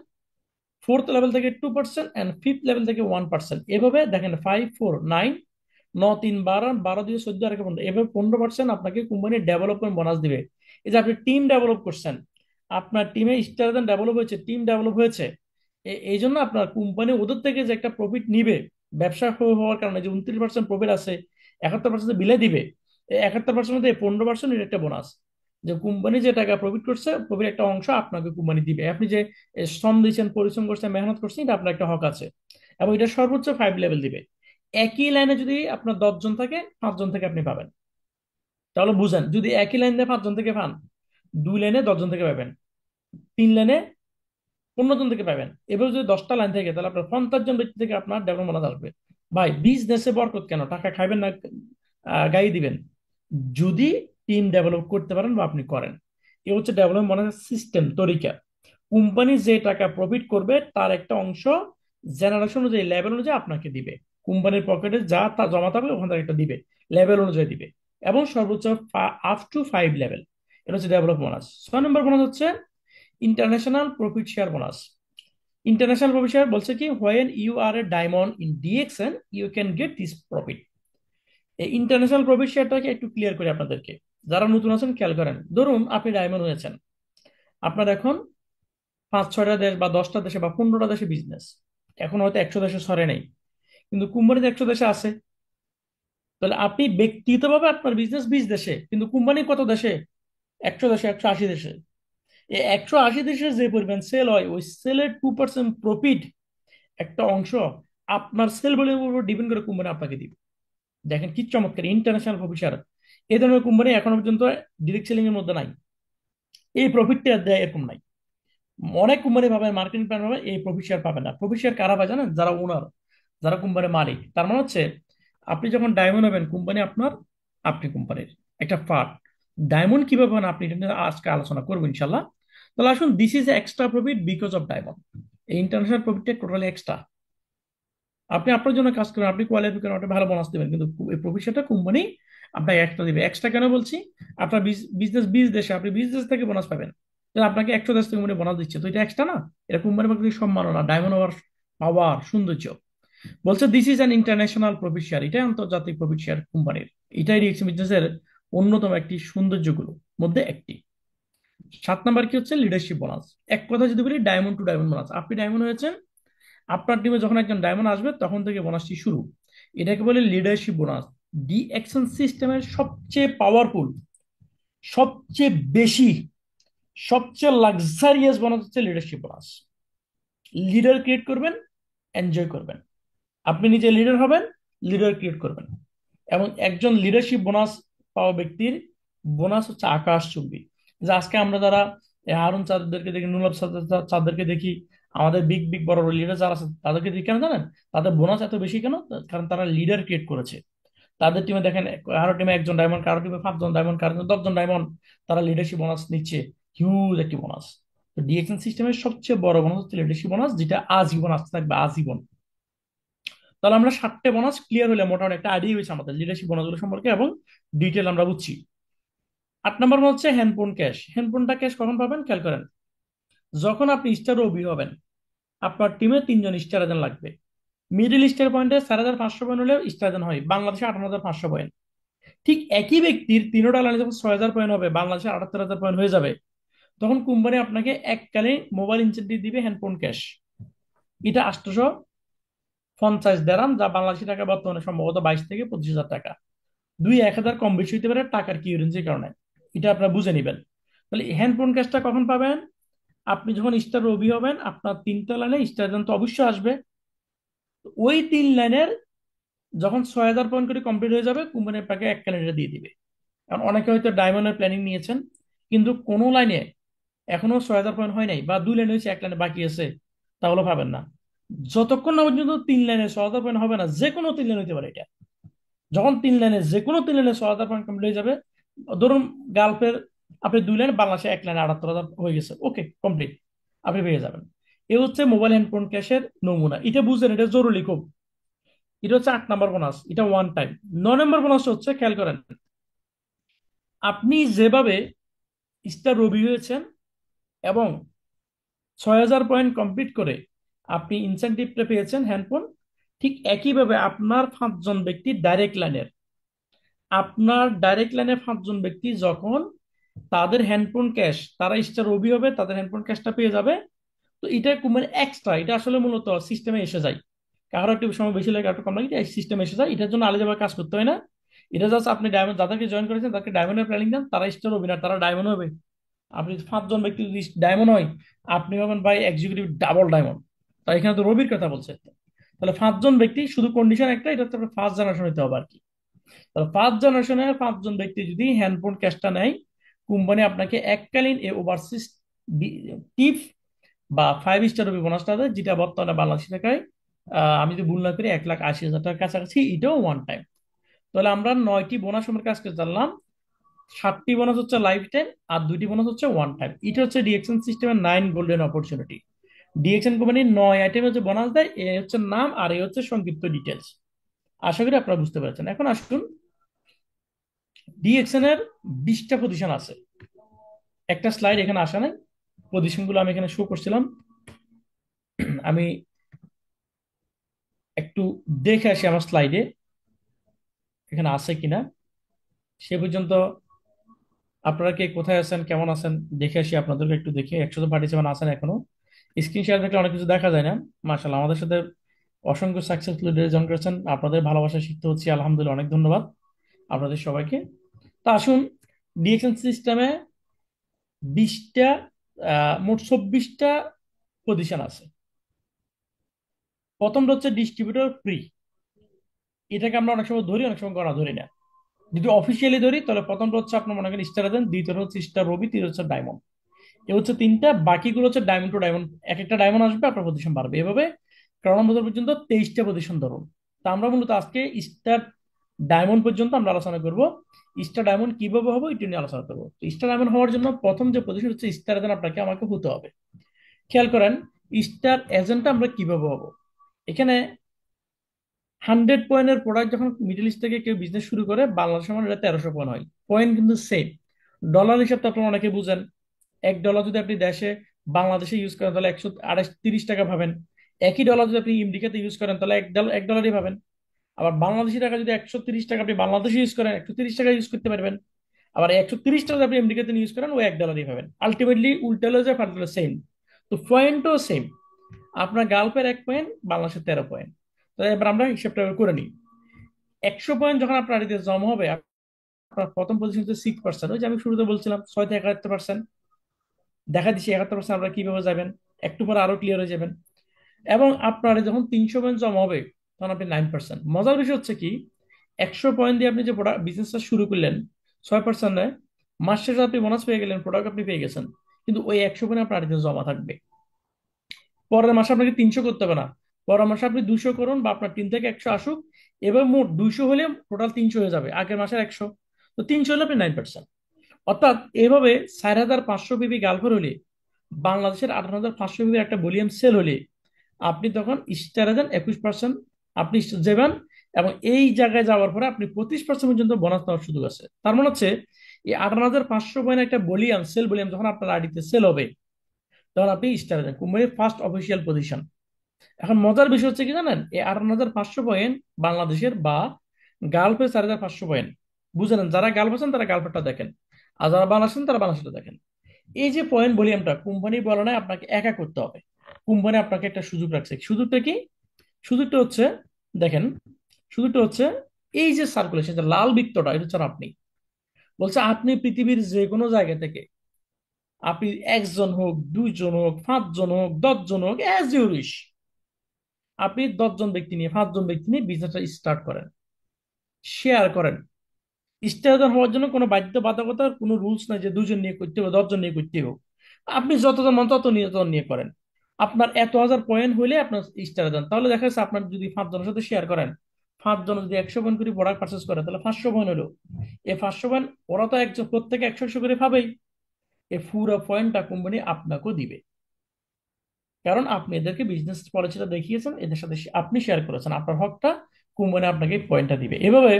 ফোর্থ লেভেল থেকে 2% অ্যান্ড ফিফথ লেভেল থেকে 1%। এভাবে দেখেন 5, 4, 9, 9, 3, 12, 12, 2, 14 আর 15, এভাবে 15% আপনাকে কোম্পানি ডেভেলপমেন্ট বোনাস দিবে। এই যে আপনি টিম ডেভেলপ করছেন, আপনার টিমে স্টারদের ডেভেলপ হয়েছে, টিম ডেভেলপ হয়েছে, এই জন্য আপনার কোম্পানি ওদের থেকে যে একটা প্রফিট নিবে ব্যবসা হওয়ার কারণে, যে 29% প্রফিট আছে 71% বিলে দিবে, এই 71% মধ্যে 15% এর একটা বোনাস, যে কোম্পানি যে টাকা প্রফিট করছে প্রফিট একটা অংশ আপনাকে কোম্পানি দিবে। আপনি যে শ্রম দিয়েছেন, পরিশ্রম করছেন, মেহনত করছেন, এটা আপনার একটা হক আছে, এবং এটা সর্বোচ্চ 5 লেভেল দিবে। একই লাইনে যদি আপনার 10 জন থাকে, 5 জন থেকে আপনি পাবেন। তাহলে বুঝেন, যদি একই লাইন দিয়ে 5 জন থেকে পান, 2 লাইনে 10 জন থেকে পাবেন, 3 লাইনে 15 জন থেকে পাবেন। এবার যদি 10টা লাইন থেকে, তাহলে আপনার 50 জন ব্যক্তি থেকে আপনার ডেভেলপমেন্ট আসবে। ভাই বিজনেসে বরকত কেন? টাকা খাইবেন না গাই দিবেন? যদি টিম ডেভেলপ করতে পারেন বা আপনি করেন, এ হচ্ছে ডেভেলপমেন্ট মানে সিস্টেম, তরিকা। কোম্পানি যে টাকা প্রফিট করবে তার একটা অংশ জেনারেশন অনুযায়ী, লেভেল অনুযায়ী আপনাকে দিবে। কোম্পানির পকেটে যা তা জমা থাকবে ওখান থেকে একটা দিবে, লেভেল অনুযায়ী দিবে, এবং সর্বোচ্চ আপ টু 5 লেভেল। এটা হচ্ছে ডেভেলপ বোনাস। 6 নম্বর বোনাস হচ্ছে international profit share bonus. International profit share বলছে কি, when you are a diamond in DXN you can get this profit. এই ইন্টারন্যাশনাল প্রফিট শেয়ারটাকে একটু ক্লিয়ার করে আপনাদেরকে, যারা নতুন আছেন খেয়াল করেন। ধরুন আপনি ডায়মন্ড হয়েছেন, আপনার এখন 5-6টা দেশ বা 10টা দেশে বা 15টা দেশে বিজনেস, এখন হয়তো 100 দেশে সরে নেই, কিন্তু কোম্পানিতে 100 দেশে আছে। তাহলে আপনি ব্যক্তিগতভাবে আপনার বিজনেস 20 দেশে, কিন্তু কোম্পানি কত দেশে? 100 দেশে, 180 দেশে। এই 180 দেশে যে পরিমাণ সেল হয়, ওই সেলের 2% প্রফিট একটা অংশ আপনার সেল ভলিউমের উপর ডিপেন্ড করে কোম্পানি আপনাকে দিবে। দেখেন কি চমৎকার ইন্টারন্যাশনাল প্রফিট শেয়ার। এই ধরনের কোম্পানি এখনো পর্যন্ত ডিরেক্ট সেলিং এর মধ্যে নাই, এই প্রফিটটা দেয় এরকম নাই। অনেক কোম্পানি পাবেন, মার্কেটিং প্ল্যান পাবেন, এই প্রফিট শেয়ার পাবেন না। প্রফিট শেয়ার কারা পায় জানেন? যারা ওনার, যারা কোম্পানির মালিক। তার মানে হচ্ছে আপনি যখন ডায়মন্ড হবেন, কোম্পানি আপনার, আপনি কোম্পানির একটা পার্ট। ডায়মন্ড কিভাবে হন আপনি এটা নিয়ে আজকে আলোচনা করবো ইনশাল্লাহ। তাহলে আসুন, this is extra profit because of diamond. এই ইন্টারন্যাশনাল প্রফিটটা টোটালি এক্সট্রা। আপনি আপনার জন্য কাজ করেন, আপনি কোয়ালিফাই করেন, আপনি ভালো বোনাস দেবেন, কিন্তু এই প্রফিট শেয়ারটা কোম্পানি আপনাকে এক্সট্রা দিবে। এক্সট্রা কেন বলছি? আপনার বিজনেস 20 দেশে, আপনি 20 দেশ থেকে বোনাস পাবেন, তাহলে আপনাকে 100 দেশ থেকে কোম্পানি বোনাস দিচ্ছে, তো এটা এক্সট্রা না? এটা কোম্পানির পক্ষ থেকে সম্মাননা, ডায়মন্ড হওয়ার পাওয়ার, সৌন্দর্য। বলছে this is an international profit share, এটাই আন্তর্জাতিক প্রফিট শেয়ার কোম্পানির। এটাই রিয়েক্সন বিজনেসের অন্যতম একটি সৌন্দর্যগুলো মধ্যে একটি। 7 নাম্বার কি হচ্ছে? Leadership bonus. এক কথা যদি বলি, ডায়মন্ড টু ডায়মন্ড বোনাস। আপনি ডায়মন্ড হয়েছেন, আপনার টিমে যখন একজন ডায়মন্ড আসবে তখন থেকে বোনাসটি শুরু। এটাকে বলে লিডারশিপ বোনাস। ডি অ্যাকশন সিস্টেমের সবচেয়ে পাওয়ারফুল, সবচেয়ে বেশি, সবচেয়ে লাক্সারিয়াস বোনাস হচ্ছে লিডারশিপ বোনাস। লিডার ক্রিয়েট করবেন, এনজয় করবেন। আপনি নিজে লিডার হবেন, লিডার ক্রিয়েট করবেন, এবং একজন লিডারশিপ বোনাস পাওয়া ব্যক্তির বোনাস হচ্ছে আকাশচুম্বী। যে আজকে আমরা যারা হারুন চাঁদদেরকে দেখি, নুলাব চাঁদদেরকে দেখি, আমাদের বিগ বিগ বড় বড় লিডার যারা আছে তাদেরকে দেখি, কেন জানেন? তাদের বোনাস এত বেশি কেন? কারণ তারা লিডার ক্রিয়েট করেছে। তাদের টিমে দেখেন, কারো টিমে 1জন ডায়মন্ড, কারো টিমে 5জন ডায়মন্ড, কারো টিমে 10জন ডায়মন্ড, তারা লিডারশিপ বোনাস নিচ্ছে, হিউজ একটি বোনাস। তো ডিএক্সএন সিস্টেমের সবচেয়ে বড় বোনাস হচ্ছে লিডারশিপ বোনাস, যেটা আজীবন আসতে থাকবে, আজীবন। তাহলে আমরা 7টে বোনাস ক্লিয়ার হলে মোটামুটি একটা আইডিয়া হয়েছে আমাদের লিডারশিপ বোনাসগুলো সম্পর্কে, এবং ডিটেল আমরা বুঝছি। 8 নম্বর হচ্ছে হ্যান্ডপোন ক্যাশ। হ্যান্ডপোনটা ক্যাশ কখন পাবেন খেয়াল করেন, যখন আপনি স্টার ওবি হবেন, আপনার টিমে 3জন স্টার এজেন্ট লাগবে। মিডল স্টার পয়েন্টে 4,500 পয়েন্ট হলে স্টার এজেন্ট হয়, বাংলাদেশে 58,500 পয়েন্ট। ঠিক একই ব্যক্তির তিনোটা লাইনে যখন 6,000 পয়েন্ট হবে, বাংলাদেশে 78,000 পয়েন্ট হয়ে যাবে, তখন কোম্পানি আপনাকে এককালে মোবাইল ইনসেন্টিভ দিবে হ্যান্ডপোন ক্যাশ। এটা 850 দেরাম, যা বাংলাদেশি টাকা বর্তমানে সম্ভবত 22 থেকে 25,000 টাকা। 2-1,000 কম বেশি হতে পারে টাকার কিউরেন্সির কারণে। এটা আপনারা বুঝে নেবেন। তাহলে হ্যান্ড ফোন ক্যাশটা কখন পাবেন? আপনি যখন স্টার রবি হবেন, আপনার 3টা লাইনে স্টার তো অবশ্যই আসবে। ওই 3 লাইনের যখন 6,000 পয়েন্ট করে কমপ্লিট হয়ে যাবে, কোম্পানি আপনাকে এক ক্যালেন্ডার দিয়ে দিবে। কারণ অনেকে হয়তো ডায়মন্ডের প্ল্যানিং নিয়েছেন, কিন্তু কোনো লাইনে এখনো 6,000 পয়েন্ট হয় নাই, বা 2 লাইন হয়েছে, এক লাইনে বাকি আছে, তাহলে পাবেন না। যতক্ষণ না পর্যন্ত 3 লাইনে 6,000 পয়েন্ট হবে না, যে কোনো 3 লাইন হতে পারে এটা। যখন 3 লাইনে যে কোনো 3 লাইনে 6,000 পয়েন্ট কমপ্লিট হয়ে যাবে, ধরুন গালফের আপনি 2 লাইন, বাংলাদেশে এক লাইনে 78,000 হয়ে গেছে, ওকে কমপ্লিট, আপনি পেয়ে যাবেন। এ হচ্ছে মোবাইল হ্যান্ডফোন ক্যাশের নমুনা। এটা বুঝলেন, এটা জরুরি খুব। এটা হচ্ছে 8 নম্বর বোনাস, এটা ওয়ান টাইম। 9 নম্বর বোনাস হচ্ছে, খেয়াল করেন, আপনি যেভাবে স্টার রবি হয়েছেন এবং 6,000 পয়েন্ট কমপ্লিট করে আপনি ইনসেনটিভটা পেয়েছেন হ্যান্ডফোন, ঠিক একইভাবে আপনার 5 জন ব্যক্তি যখন তাদের হ্যান্ডফোন ক্যাশ, তারা স্টার রবি হবে, তাদের হ্যান্ডফোন ক্যাশটা পেয়ে যাবে। তো এটা মানে এক্সট্রা, এটা আসলে মূলত সিস্টেমে এসে যায়। কারো একটু সময় বেশি লাগে, একটু কম লাগে, এটা সিস্টেমে এসে যায়। এটার জন্য আলাদাভাবে কাজ করতে হয় না। এটা জাস্ট আপনি ডায়মন্ড যাদেরকে জয়েন করেছেন, তাদেরকে ডায়মন্ডের প্ল্যানিং দেন, তারা স্টার রবি না, তারা ডায়মন্ড হবে। আপনি 5 জন ব্যক্তি যদি ডায়মন্ড হয়, আপনি হবেন ভাই এক্সিকিউটিভ ডাবল ডায়মন্ড। তাই এখানে তো রবির কথা বলছে। তাহলে 5 জন ব্যক্তি, শুধু কন্ডিশন একটা, এটা হচ্ছে ফার্স্ট জেনারেশন হতে হবে আর কি। তাহলে ফার্স্ট জেনারেশনের 5 জন ব্যক্তি যদি হ্যান্ডফোন ক্যাশটা নেয়, কোম্পানি আপনাকে এককালীন এ ওভারসিজ টিপ বা 5 স্টার রবি বোনাসটা দেয়, যেটা বর্তমানে বাংলাদেশি টাকায় আমি যদি ভুল না করি 1,80,000 টাকার কাছাকাছি। এটাও ওয়ান টাইম। তাহলে আমরা 9টি বোনাস সম্পর্কে আজকে জানলাম। 7টি বোনাস হচ্ছে লাইফ টাইম, আর 2টি বোনাস হচ্ছে ওয়ান টাইম। এটা হচ্ছে ডিএকশন সিস্টেমের 9 গোল্ডেন অপরচুনিটি। ডিএকশন কোম্পানি 9 আইটেম হচ্ছে বোনাস দেয়, এ হচ্ছে নাম, আর এ হচ্ছে সংক্ষিপ্ত ডিটেলস। আশা করি আপনারা বুঝতে পেরেছেন। এখন আসুন, ডিএকশন এর 20টা পজিশন আছে। একটা স্লাইড এখানে আসা নাই, পজিশন গুলো আমি এখানে শো করছিলাম। আমি একটু দেখে আসি আমার স্লাইডে এখানে আছে কিনা। সে পর্যন্ত আপনারা কে কোথায় আছেন, কেমন আছেন, দেখে আসি। আপনাদেরকে একটু দেখি 100 পার্টিসিপেন্ট আছেন এখনো। স্ক্রিন শেয়ার থাকলে অনেক কিছু দেখা যায় না। মার্শাল্লাহ, আমাদের সাথে অসংখ্য সাকসেসফুল জন করেছেন। আপনাদের ভালোবাসা শিখতে হচ্ছে, আলহামদুলিল্লাহ, অনেক ধন্যবাদ আপনাদের সবাইকে। তো আসুন, ডিএকশন সিস্টেমে 20টা মোট 24টা পজিশন আছে। প্রথমটা হচ্ছে ডিস্ট্রিবিউটর ফ্রি। এটাকে আমরা অনেক সময় ধরি, অনেক সময় গণা ধরি না। যদি অফিসিয়ালি ধরি, তাহলে প্রথমটা হচ্ছে আপনার মনে করেন স্টার দেন, দ্বিতীয়টা হচ্ছে স্টার রবি, তৃতীয় হচ্ছে ডায়মন্ড। এ হচ্ছে 3টা, বাকিগুলো হচ্ছে ডায়মন্ড টু ডায়মন্ড। এক একটা ডায়মন্ড আসবে, আপনার পজিশন বাড়বে এভাবে। ক্রম বছর পর্যন্ত 23টা পজিশন ধরুন। তা আমরা মূলত আজকে স্টার ডায়মন্ড পর্যন্ত আমরা আলোচনা করব। স্টার ডায়মন্ড কিভাবে হবে এটা নিয়ে আলোচনা করবো। স্টার ডায়মন্ড হওয়ার জন্য প্রথম যে পজিশন হচ্ছে স্টার এজেন্ট, আমাকে হতে হবে। খেয়াল করেন, স্টার এজেন্টটা আমরা কিভাবে হবো। এখানে 100 পয়েন্টের প্রোডাক্ট যখন মিডল ইস্ট থেকে কেউ বিজনেস শুরু করে, বাংলাদেশের মানে এটা 1300 পয়েন্ট হয়। পয়েন্ট কিন্তু সেম। ডলার হিসাব তো আপনারা অনেকে বুঝেন। $1 যদি আপনি দেশে বাংলাদেশে ইউজ করেন, তাহলে 130 টাকা পাবেন। একই ডলার যদি আপনি ইন্ডিকাতে ইউজ করেন, তাহলে এক ডলারই পাবেন। আবার বাংলাদেশি টাকা যদি 130 টাকা আপনি বাংলাদেশে ইউজ করেন, 130 টাকা ইউজ করতে পারবেন। আবার 130 টাকা যদি আপনি আমেরিকাতে ইউজ করেন, ওই এক ডলারই পাবেন। আলটিমেটলি উল্টা হলে যায়, ফার্স্ট সেম। তো পয়েন্টও সেম। আপনার গালফের 1 পয়েন্ট, বাংলাদেশের 13 পয়েন্ট। তো এবার আমরা হিসাবটা করে নিই। 100 পয়েন্ট যখন আপনার আইডিতে জমা হবে, আপনার প্রথম পজিশন হচ্ছে 6%। ওই যে আমি শুরুতে বলছিলাম 6 থেকে 71%। দেখা দিচ্ছি 71% আপনারা কিভাবে যাবেন, একটু পরে আরো ক্লিয়ার হয়ে যাবেন। এবং আপনার যখন 300 পয়েন্ট জমা হবে, তখন আপনি 9%। মজার বিষয় হচ্ছে কি, 100 পয়েন্ট দিয়ে আপনি যে বিজনেসটা শুরু করলেন 6%, মাস শেষে আপনি বোনাস পেয়ে গেলেন, প্রোডাক্ট আপনি পেয়ে গেছেন, কিন্তু ওই 100 পয়েন্ট আপনার আইডিতে জমা থাকবে। পরের মাসে আপনাকে 300 করতে হবে না, পরের মাসে আপনি 200 করুন, বা আপনার 3 থেকে 100 আসুক। এবার মোট 200 হলে টোটাল 300 হয়ে যাবে, আগের মাসের 100। তো 300 হলে আপনি 9%। অর্থাৎ এইভাবে 4,500 পিপি গালফার হলে, বাংলাদেশের 18,500 পিপির একটা ভলিউম সেল হলে, আপনি তখন স্টারে দেন 21%। আপনি যাবেন, এবং এই জায়গায় যাওয়ার পরে আপনি 25% পর্যন্ত বোনাস নেওয়ার সুযোগ আছে। তার মানে হচ্ছে, এই 18,500 পয়েন্ট একটা ভলিউম, সেল ভলিউম যখন আপনার আইডিতে সেল হবে, তখন আপনি স্টারে দেন, কোম্পানির ফার্স্ট অফিসিয়াল পজিশন। এখন মজার বিষয় হচ্ছে কি জানেন, এই 18,500 পয়েন্ট বাংলাদেশের বা গালফের 4,500 পয়েন্ট। বুঝে নেন, যারা গালফ আছেন তারা গালফেরটা দেখেন, আর যারা বাংলাদেশ আছেন তারা বাংলাদেশটা দেখেন। এই যে পয়েন্ট ভলিউমটা, কোম্পানি বলে না আপনাকে একা করতে হবে। কোম্পানি আপনাকে একটা সুযোগ রাখছে। সুযোগটা কি? সুযোগটা হচ্ছে, দেখেন, সুযোগটা হচ্ছে এই যে সার্কুলেশন, যে লাল বৃত্তটা, এটা হচ্ছে আপনি। বলছে আপনি পৃথিবীর যে কোনো জায়গা থেকে, আপনি একজন হোক, দুইজন হোক, পাঁচজন হোক, 10 জন হোক, অ্যাজ ইউ উইশ, আপনি 10 জন ব্যক্তি নিয়ে, 5 জন ব্যক্তি নিয়ে বিজনেসটা স্টার্ট করেন, শেয়ার করেন। স্টার্টার হওয়ার জন্য কোনো বাধ্যবাধকতার কোনো রুলস নাই যে 2 জন নিয়ে করতে হবে, 10 জন নিয়ে করতে হবে। আপনি যতজন মন তত নিয়ে করেন। আপনার এত হাজার পয়েন্ট হইলে আপনার স্টার দেন, তাহলে দেখা যাচ্ছে আপনার যদি 5 জনের সাথে শেয়ার করেন, 5 জন যদি 100 পয়েন্ট করে প্রোডাক্ট পারচেস করে, তাহলে 500 পয়েন্ট হলো। এই 500 পয়েন্ট ওরা তো একজন প্রত্যেকে 100 100 করে পাবেই। এই পুরো পয়েন্টটা কোম্পানি আপনাকেও দিবে, কারণ আপনি এদেরকে বিজনেস পলিসিটা দেখিয়েছেন, এদের সাথে আপনি শেয়ার করেছেন আপনার হকটা, কোম্পানি আপনাকে পয়েন্টটা দিবে। এভাবে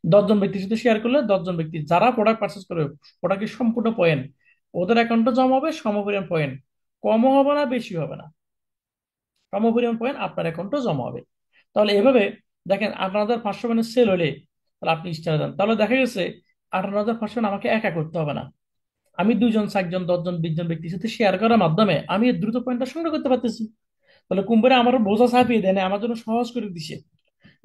10 জন ব্যক্তির সাথে শেয়ার করলে 10 জন ব্যক্তি যারা প্রোডাক্ট পারচেস করবে, প্রোডাক্টের সম্পূর্ণ পয়েন্ট ওদের অ্যাকাউন্টে জমা হবে, সমপরিমাণ পয়েন্ট, কমও হবে না বেশি হবে না, সমপরিমাণ পয়েন্ট আপনার অ্যাকাউন্টে জমা হবে। তাহলে এভাবে দেখেন 18,500 পয়েন্ট সেল হলে, তাহলে আপনি স্টার দেন, তাহলে দেখা গেছে 18,500 আমাকে একা করতে হবে না। আমি 2 জন 4 জন 10 জন 20 জন ব্যক্তির সাথে শেয়ার করার মাধ্যমে আমি এই দ্রুত পয়েন্টটা সংগ্রহ করতে পারতেছি। তাহলে কোম্পানি আমার বোঝা চাপিয়ে দেয় না, আমার জন্য সহজ করে দিছে।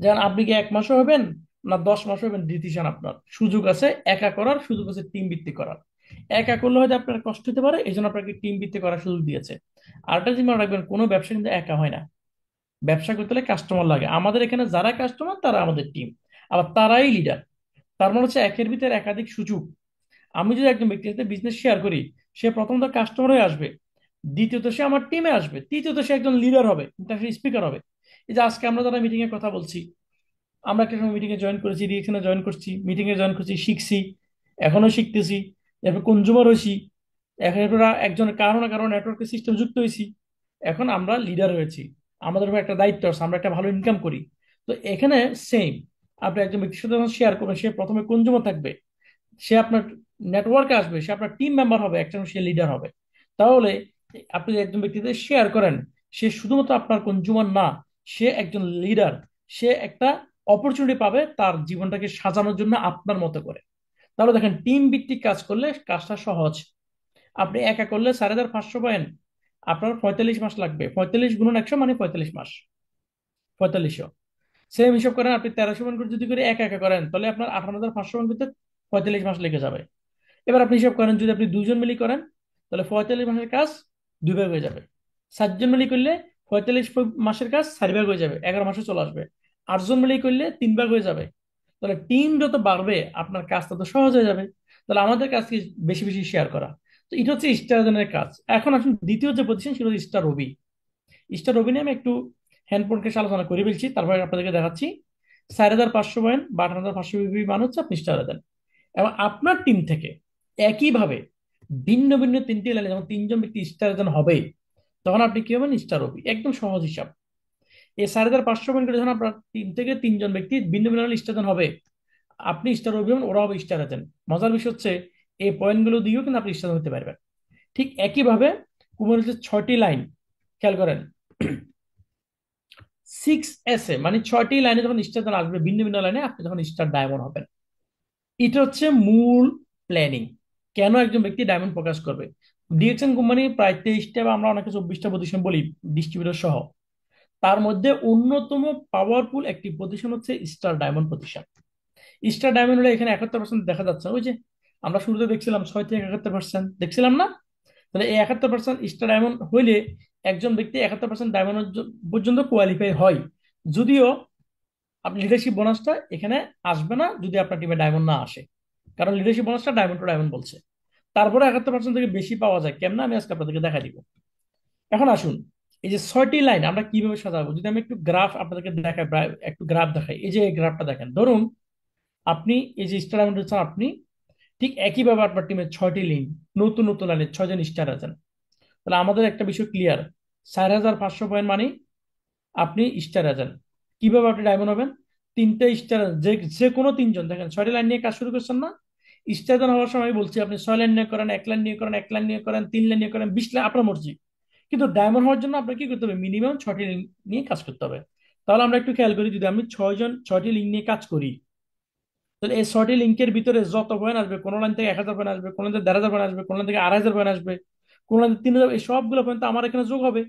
যেমন আপনি কি 1 মাসও হবেন না 10 মাস হবেন, ডিসিশন আপনার, সুযোগ আছে একা করার, সুযোগ আছে টিম ভিত্তিক করার। একা করলে হয়তো আপনার কষ্ট হতে পারে, এই জন্য আপনাকে টিম ভিত্তিক করার সুযোগ দিয়েছে। আরেকটা জিনিস মনে রাখবেন, কোনো ব্যবসা কিন্তু একা হয় না। ব্যবসা করতে হলে কাস্টমার লাগে, আমাদের এখানে যারা কাস্টমার তারা আমাদের টিম, আবার তারাই লিডার। তার মানে হচ্ছে একের ভিতরে একাধিক সুযোগ। আমি যদি একজন ব্যক্তির সাথে বিজনেস শেয়ার করি, সে প্রথমত কাস্টমার হয়ে আসবে, দ্বিতীয়ত সে আমার টিমে আসবে, তৃতীয়ত সে একজন লিডার হবে, ইন্টারন্যাশনাল স্পিকার হবে। এই যে আজকে আমরা যারা মিটিং এ কথা বলছি, আমরা একটা সময় মিটিং এ জয়েন করেছি, রিয়েকশনে জয়েন করছি, মিটিং এ জয়েন করছি, শিখছি, এখনো শিখতেছি, এরপর কনজুমার হয়েছি, এখন এরপর একজনের কারো না কারো নেটওয়ার্কের সিস্টেম যুক্ত হয়েছি, এখন আমরা লিডার হয়েছি। আমাদের উপর একটা দায়িত্ব আছে, আমরা একটা ভালো ইনকাম করি। তো এখানে সেম, আপনি একজন ব্যক্তির সাথে যখন শেয়ার করবেন, সে প্রথমে কনজুমার থাকবে, সে আপনার নেটওয়ার্কে আসবে, সে আপনার টিম মেম্বার হবে, একজন সে লিডার হবে। তাহলে আপনি যে একজন ব্যক্তিতে শেয়ার করেন, সে শুধুমাত্র আপনার কনজুমার না, সে একজন লিডার। সে একটা অপরচুনিটি পাবে তার জীবনটাকে সাজানোর জন্য আপনার মতো করে। তাহলে দেখেন, টিম ভিত্তিক কাজ করলে কাজটা সহজ। আপনি একা করলে 4,500 পয়েন্ট, আপনার 45 মাস লাগবে, 45 × 100 মানে 45 মাস, 4500। সেম হিসাব করেন, আপনি 1300 পয়েন্ট করে যদি করে একা একা করেন, তাহলে আপনার 18,500 পয়েন্ট করতে 45 মাস লেগে যাবে। এবার আপনি হিসাব করেন, যদি আপনি 2 জন মিলি করেন, তাহলে 45 মাসের কাজ 2 ভাগ হয়ে যাবে। 7 জন মিলি করলে 45 মাসের কাজ 4 ভাগ হয়ে যাবে, 11 মাসে চলে আসবে। 8 জন মিলি করলে 3 ভাগ হয়ে যাবে। তাহলে টিম যত বাড়বে আপনার কাজ তত সহজ হয়ে যাবে। তাহলে আমাদের কাজকে বেশি বেশি শেয়ার করা। তো এটা হচ্ছে স্টারজনের কাজ। এখন আসুন দ্বিতীয় যে পজিশন, সেটা হচ্ছে স্টার রবি। স্টার রবি নিয়ে আমি একটু হ্যান্ডপোর্টকে আলোচনা করে ফেলছি, তারপরে আপনাদেরকে দেখাচ্ছি। 4,500 পয়েন্ট বা 18,500 মান হচ্ছে আপনি স্টার দেন। এবং আপনার টিম থেকে একইভাবে ভিন্ন ভিন্ন 3টি লাইনে যখন 3 জন ব্যক্তি স্টার জন হবে, তখন আপনি কি হবেন? স্টার হবি। একদম সহজ হিসাব। এই 4,500 পয়েন্ট করে যখন আপনার টিম থেকে 3 জন ব্যক্তি ভিন্ন ভিন্ন লাইনে স্টার জন হবে, আপনি স্টার হবি হবেন, ওরা হবে স্টার এজেন্ট। মজার বিষয় হচ্ছে এই পয়েন্টগুলো দিয়েও কিন্তু আপনি স্টার হতে পারবেন। ঠিক একইভাবে কুমারের যে 6টি লাইন, খেয়াল করেন, 6S মানে 6টি লাইনে যখন স্টার জন আসবে ভিন্ন ভিন্ন লাইনে, আপনি যখন স্টার ডায়মন্ড হবেন। এটা হচ্ছে মূল প্ল্যানিং, কেন একজন ব্যক্তি ডায়মন্ড প্রকাশ করবে। ডিএক্সএন কোম্পানি প্রায় 23টা বা আমরা অনেকে 24টা প্রতিষ্ঠান বলি, ডিস্ট্রিবিউটর সহ। তার মধ্যে অন্যতম পাওয়ারফুল একটি প্রতিষ্ঠান হচ্ছে স্টার ডায়মন্ড প্রতিষ্ঠান। স্টার ডায়মন্ড হলে এখানে 71% দেখা যাচ্ছে, ওই যে আমরা শুরুতে দেখছিলাম 6 থেকে 71% দেখছিলাম না? তাহলে এই 71% স্টার ডায়মন্ড হইলে একজন ব্যক্তি 71% ডায়মন্ড পর্যন্ত কোয়ালিফাই হয়। যদিও আপনি লিডারশিপ বোনাসটা এখানে আসবে না যদি আপনার টিমে ডায়মন্ড না আসে, কারণ লিডারশিপ বোনাসটা ডায়মন্ড টু ডায়মন্ড বলছে। তারপরে 71% থেকে বেশি পাওয়া যায় কেমন, আমি আজকে আপনাদেরকে দেখা দিব। এখন আসুন, এই যে 6টি লাইন আমরা কিভাবে সাজাবো, যদি আমি একটু গ্রাফ আপনাদেরকে দেখাই, একটু গ্রাফ দেখাই। এই যে গ্রাফটা দেখেন, ধরুন আপনি এই যে স্টার ডায়মন্ড হচ্ছেন আপনি, ঠিক একইভাবে আপনার টিমে 6টি লিঙ্ক, নতুন নতুন লাইনে 6 জন স্টার আছেন। তাহলে আমাদের একটা বিষয় ক্লিয়ার, 4,500 পয়েন্ট মানে আপনি স্টার এজেন্ট। কিভাবে আপনি ডায়মন্ড হবেন? 3টে স্টার, যে যে কোনো 3 জন, দেখেন 6টি লাইন নিয়ে কাজ শুরু করছেন না? স্টার জন হওয়ার সময় বলছি আপনি 6 লাইন নিয়ে করেন, 1 লাইন নিয়ে করেন, 1 লাইন নিয়ে করেন, 3 লাইন নিয়ে করেন, 20 লাইন, আপনার মর্জি। কিন্তু ডায়মন্ড হওয়ার জন্য আপনাকে কি করতে হবে? মিনিমাম 6টি লিঙ্ক নিয়ে কাজ করতে হবে। তাহলে আমরা একটু খেয়াল করি, যদি আমি 6টি লিঙ্ক নিয়ে কাজ করি, তাহলে এই 6টি লিঙ্কের ভিতরে যত পয়েন্ট আসবে, কোন লাইন থেকে 1,000 পয়েন্ট আসবে, কোন লাইন থেকে 1,500 পয়েন্ট আসবে, কোন লাইন থেকে 2,500 পয়েন্ট আসবে, কোন লাইন থেকে 3,000, এই সবগুলো পয়েন্ট তো আমার এখানে যোগ হবে।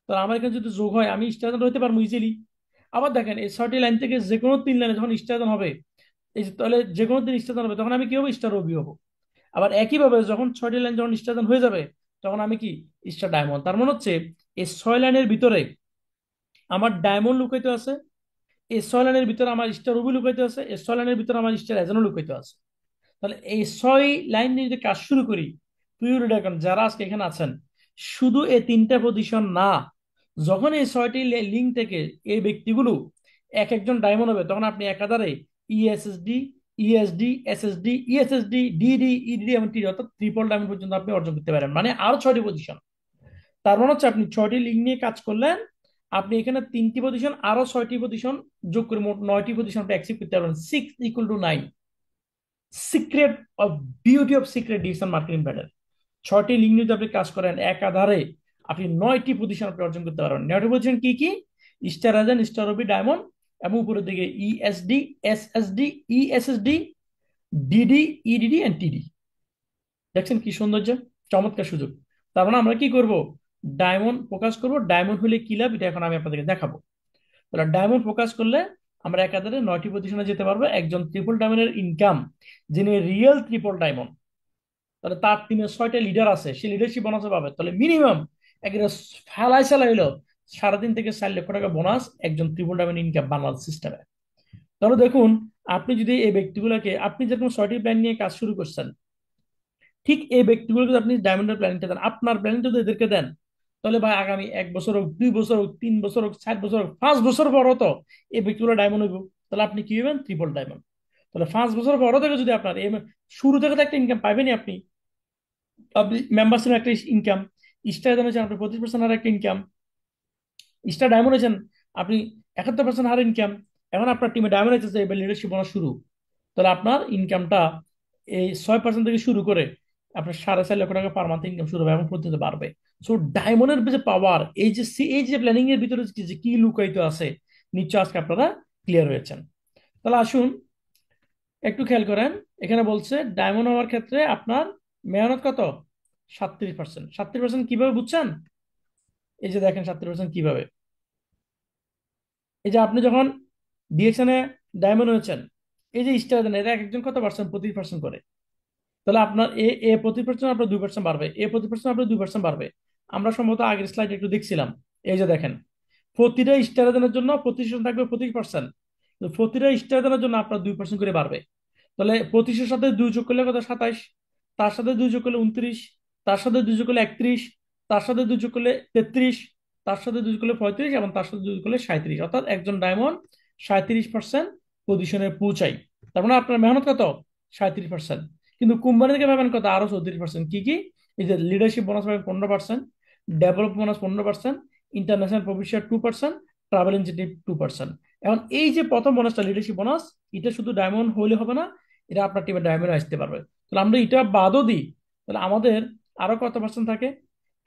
তাহলে আমার এখানে যদি যোগ হয়, আমি স্টার হতে পারবো ইজিলি। আবার দেখেন, এই 6টি লাইন থেকে যে কোনো 3 লাইনে যখন স্টার হবে, এই যে তাহলে যে কোনো দিন স্টার হবে, তখন আমি কি হবো? স্টার রবি হবো। আবার একইভাবে যখন 6টি লাইন যখন স্টার হয়ে যাবে, তখন আমি কি? Star diamond. তার মানে হচ্ছে এই 6 লাইনের ভিতরে আমার ডায়মন্ড লুকাইতে আছে, এই 6 লাইনের ভিতরে আমার স্টার রবি লুকাইতে আছে, এই 6 লাইনের ভিতরে আমার স্টার এজেন্টও লুকাইতে আছে। তাহলে এই 6 লাইন নিয়ে যদি কাজ শুরু করি, প্রিয় রিডার যারা আজকে এখানে আছেন, শুধু এই 3টা পজিশন না, যখন এই 6টি লিঙ্ক থেকে এই ব্যক্তিগুলো এক একজন ডায়মন্ড হবে, তখন আপনি একাধারে ইএসএসডি, ESD, SSD, ESSD, DD, EDD এবং টিডি, অর্থাৎ ট্রিপল ডায়মন্ড পর্যন্ত আপনি অর্জন করতে পারেন, মানে আরো 6টি পজিশন। তার মানে হচ্ছে আপনি 6টি লিঙ্ক নিয়ে কাজ করলেন, আপনি এখানে 3টি পজিশন আরো 6টি পজিশন যোগ করে মোট 9টি পজিশন আপনি অ্যাচিভ করতে পারবেন। 6 = 9। Secret of beauty of secret digital marketing প্ল্যানের 6টি লিঙ্ক নিয়ে যদি আপনি কাজ করেন একাধারে, আপনি 9টি পজিশন আপনি অর্জন করতে পারবেন। 9টি পজিশন কি কি? Star agent, star ruby, diamond, এবং উপরের দিকে ESD, SSD, ESSD, DD, EDD and TD. দেখছেন কি সৌন্দর্য, চমৎকার সুযোগ। তার মানে আমরা কি করব? ডায়মন্ড ফোকাস করব। ডায়মন্ড হলে কি লাভ, এটা এখন আমি আপনাদেরকে দেখাবো। তাহলে ডায়মন্ড ফোকাস করলে আমরা একাধারে 9টি পজিশনে যেতে পারবো। একজন ট্রিপল ডায়মন্ডের ইনকাম, যিনি রিয়েল ট্রিপল ডায়মন্ড, তাহলে তার টিমে 6টা লিডার আছে, সে লিডারশিপ বোনাসও পাবে। তাহলে মিনিমাম একটা ফেলাই চালাই হলো সারাদিন থেকে 4 লক্ষ টাকা বোনাস একজন ট্রিপল ডায়মন্ড ইনকাম বাংলাদেশ সিস্টেমে। তাহলে দেখুন, আপনি যদি এই ব্যক্তিগুলোকে, আপনি যেরকম 6টি প্ল্যান নিয়ে কাজ শুরু করছেন, ঠিক এই ব্যক্তিগুলোকে যদি আপনি ডায়মন্ডের প্ল্যানিংটা দেন, আপনার প্ল্যানিং যদি এদেরকে দেন, তাহলে ভাই আগামী 1 বছর হোক, 2 বছর হোক, 3 বছর হোক, 7 বছর হোক, 5 বছর পরও তো এই ব্যক্তিগুলো ডায়মন্ড হইব। তাহলে আপনি কি হবেন? Triple diamond. তাহলে 5 বছর পরও থেকে যদি আপনার শুরু থেকে তো একটা ইনকাম পাইবেনই আপনি। আপনি মেম্বারশিপ একটা ইনকাম, স্টার হয়েছেন আপনি 25% হার একটা ইনকাম, স্টার ডায়মন্ড হয়েছেন আপনি 71% হার ইনকাম। এখন আপনার টিমে ডায়মন্ড হয়েছে, এবার লিডারশিপ বোনাস শুরু। তাহলে আপনার ইনকামটা এই 6% থেকে শুরু করে আপনার 4.5 লক্ষ টাকা পার মান্থ ইনকাম শুরু হবে এবং প্রতিদিন বাড়বে। সো ডায়মন্ডের যে পাওয়ার, এই যে প্ল্যানিং এর ভিতরে যে কি লুকায়িত আছে, নিশ্চয় আজকে আপনারা ক্লিয়ার হয়েছেন। তাহলে আসুন একটু খেয়াল করেন, এখানে বলছে ডায়মন্ড হওয়ার ক্ষেত্রে আপনার মেহনত কত? 37%। 37% কিভাবে বুঝছেন? এই যে দেখেন 37% কিভাবে। এই যে আপনি যখন ডিএকশনে ডায়মন্ড হয়েছেন, এই যে স্টার দেন, এরা এক একজন কত পার্সেন্ট? 25% করে। তাহলে আপনার এ এ 25% আপনার 2% বাড়বে, এ 25% আপনার 2% বাড়বে। আমরা সম্ভবত আগের স্লাইড একটু দেখছিলাম। এই যে দেখেন, প্রতিটা স্টার দেনের জন্য 25% থাকবে 25%, প্রতিটা স্টার দেনের জন্য আপনার 2% করে বাড়বে। তাহলে 25-এর সাথে 2 যোগ করলে কত? 27। তার সাথে 2 যোগ করলে 29, তার সাথে 2 যোগ করলে 31, তার সাথে 2 যোগ করলে 33, তার সাথে 2 যোগ করলে 35, এবং তার সাথে 2 যোগ করলে 37, অর্থাৎ একজন ডায়মন্ড 37% পজিশনে পৌঁছাই। তার মানে আপনার মেহনত কত? 37%। কিন্তু কোম্পানি থেকে পাবেন কত? আরো 34%। কি কি? এই যে লিডারশিপ বোনাস পাবেন 15%, develop bonus 15%, international profit 2%, travel incentive 2%। এখন এই যে প্রথম বোনাসটা লিডারশিপ বোনাস, এটা শুধু ডায়মন্ড হলে হবে না, এটা আপনার টিমে ডায়মন্ড আসতে পারবে। তাহলে আমরা এটা বাদও দিই, তাহলে আমাদের আরো কত পার্সেন্ট থাকে?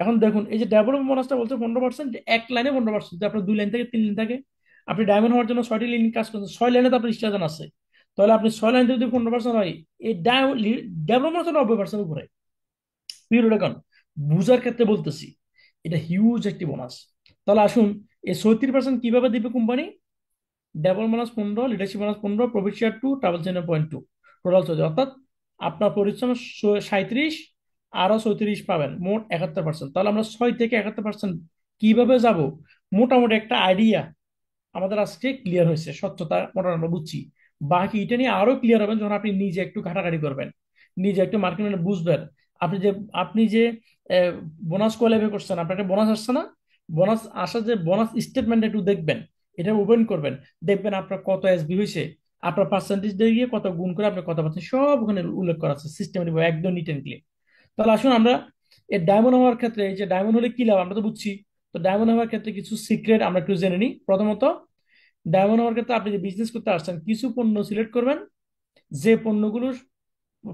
এখন দেখুন, এই যে ডেভেলপ বোনাসটা বলছে 15%, যে এক লাইনে 15%, যদি আপনার 2 লাইন থেকে 3 লাইন থাকে, আপনি ডায়মন্ড হওয়ার জন্য 6টি লাইন কাজ করছেন, 6 লাইনে তো আপনার স্টার্জন আছে, তাহলে আপনি 6 লাইন থেকে যদি 15% হয়, এই ডেভেলপ বোনাস 90% উপরে। পিরিয়ড এখন বুঝার ক্ষেত্রে বলতেছি, এটা হিউজ একটি বোনাস। তাহলে আসুন, এই 37% কিভাবে দিবে company? Devil bonus 15, leadership bonus 15, profit share 2, travel change 0.2, total 34, অর্থাৎ আপনার পরিশ্রম 37, আরো 34 পাবেন, মোট 71%। তাহলে আমরা 6 থেকে 71% কিভাবে যাব, মোটামুটি একটা আইডিয়া আমাদের আজকে ক্লিয়ার হয়েছে, স্বচ্ছতা মোটামুটি আমরা বুঝছি। বাকি এটা নিয়ে আরো ক্লিয়ার হবেন যখন আপনি নিজে একটু ঘাটাঘাটি করবেন, নিজে একটু মার্কেট বুঝবেন। আপনি যে বোনাস কোয়ালিফাই করছেন, আপনার একটা বোনাস আসছে না, বোনাস আসা যে বোনাস স্টেটমেন্ট একটু দেখবেন, এটা ওপেন করবেন, দেখবেন আপনার কত এসবি হয়েছে, আপনার পার্সেন্টেজ দিয়ে গিয়ে কত গুণ করে আপনি কত পাচ্ছেন, সব ওখানে উল্লেখ করা আছে সিস্টেমেটিক, একদম নিট এন্ড ক্লিয়ার। তাহলে আসুন আমরা এই ডায়মন্ড হওয়ার ক্ষেত্রে, এই যে ডায়মন্ড হলে কি লাভ আমরা তো বুঝছি, তো ডায়মন্ড হওয়ার ক্ষেত্রে কিছু সিক্রেট আমরা একটু জেনে নিই। প্রথমত, ডায়মন্ড হওয়ার ক্ষেত্রে আপনি যে বিজনেস করতে আসছেন, কিছু পণ্য সিলেক্ট করবেন, যে পণ্যগুলো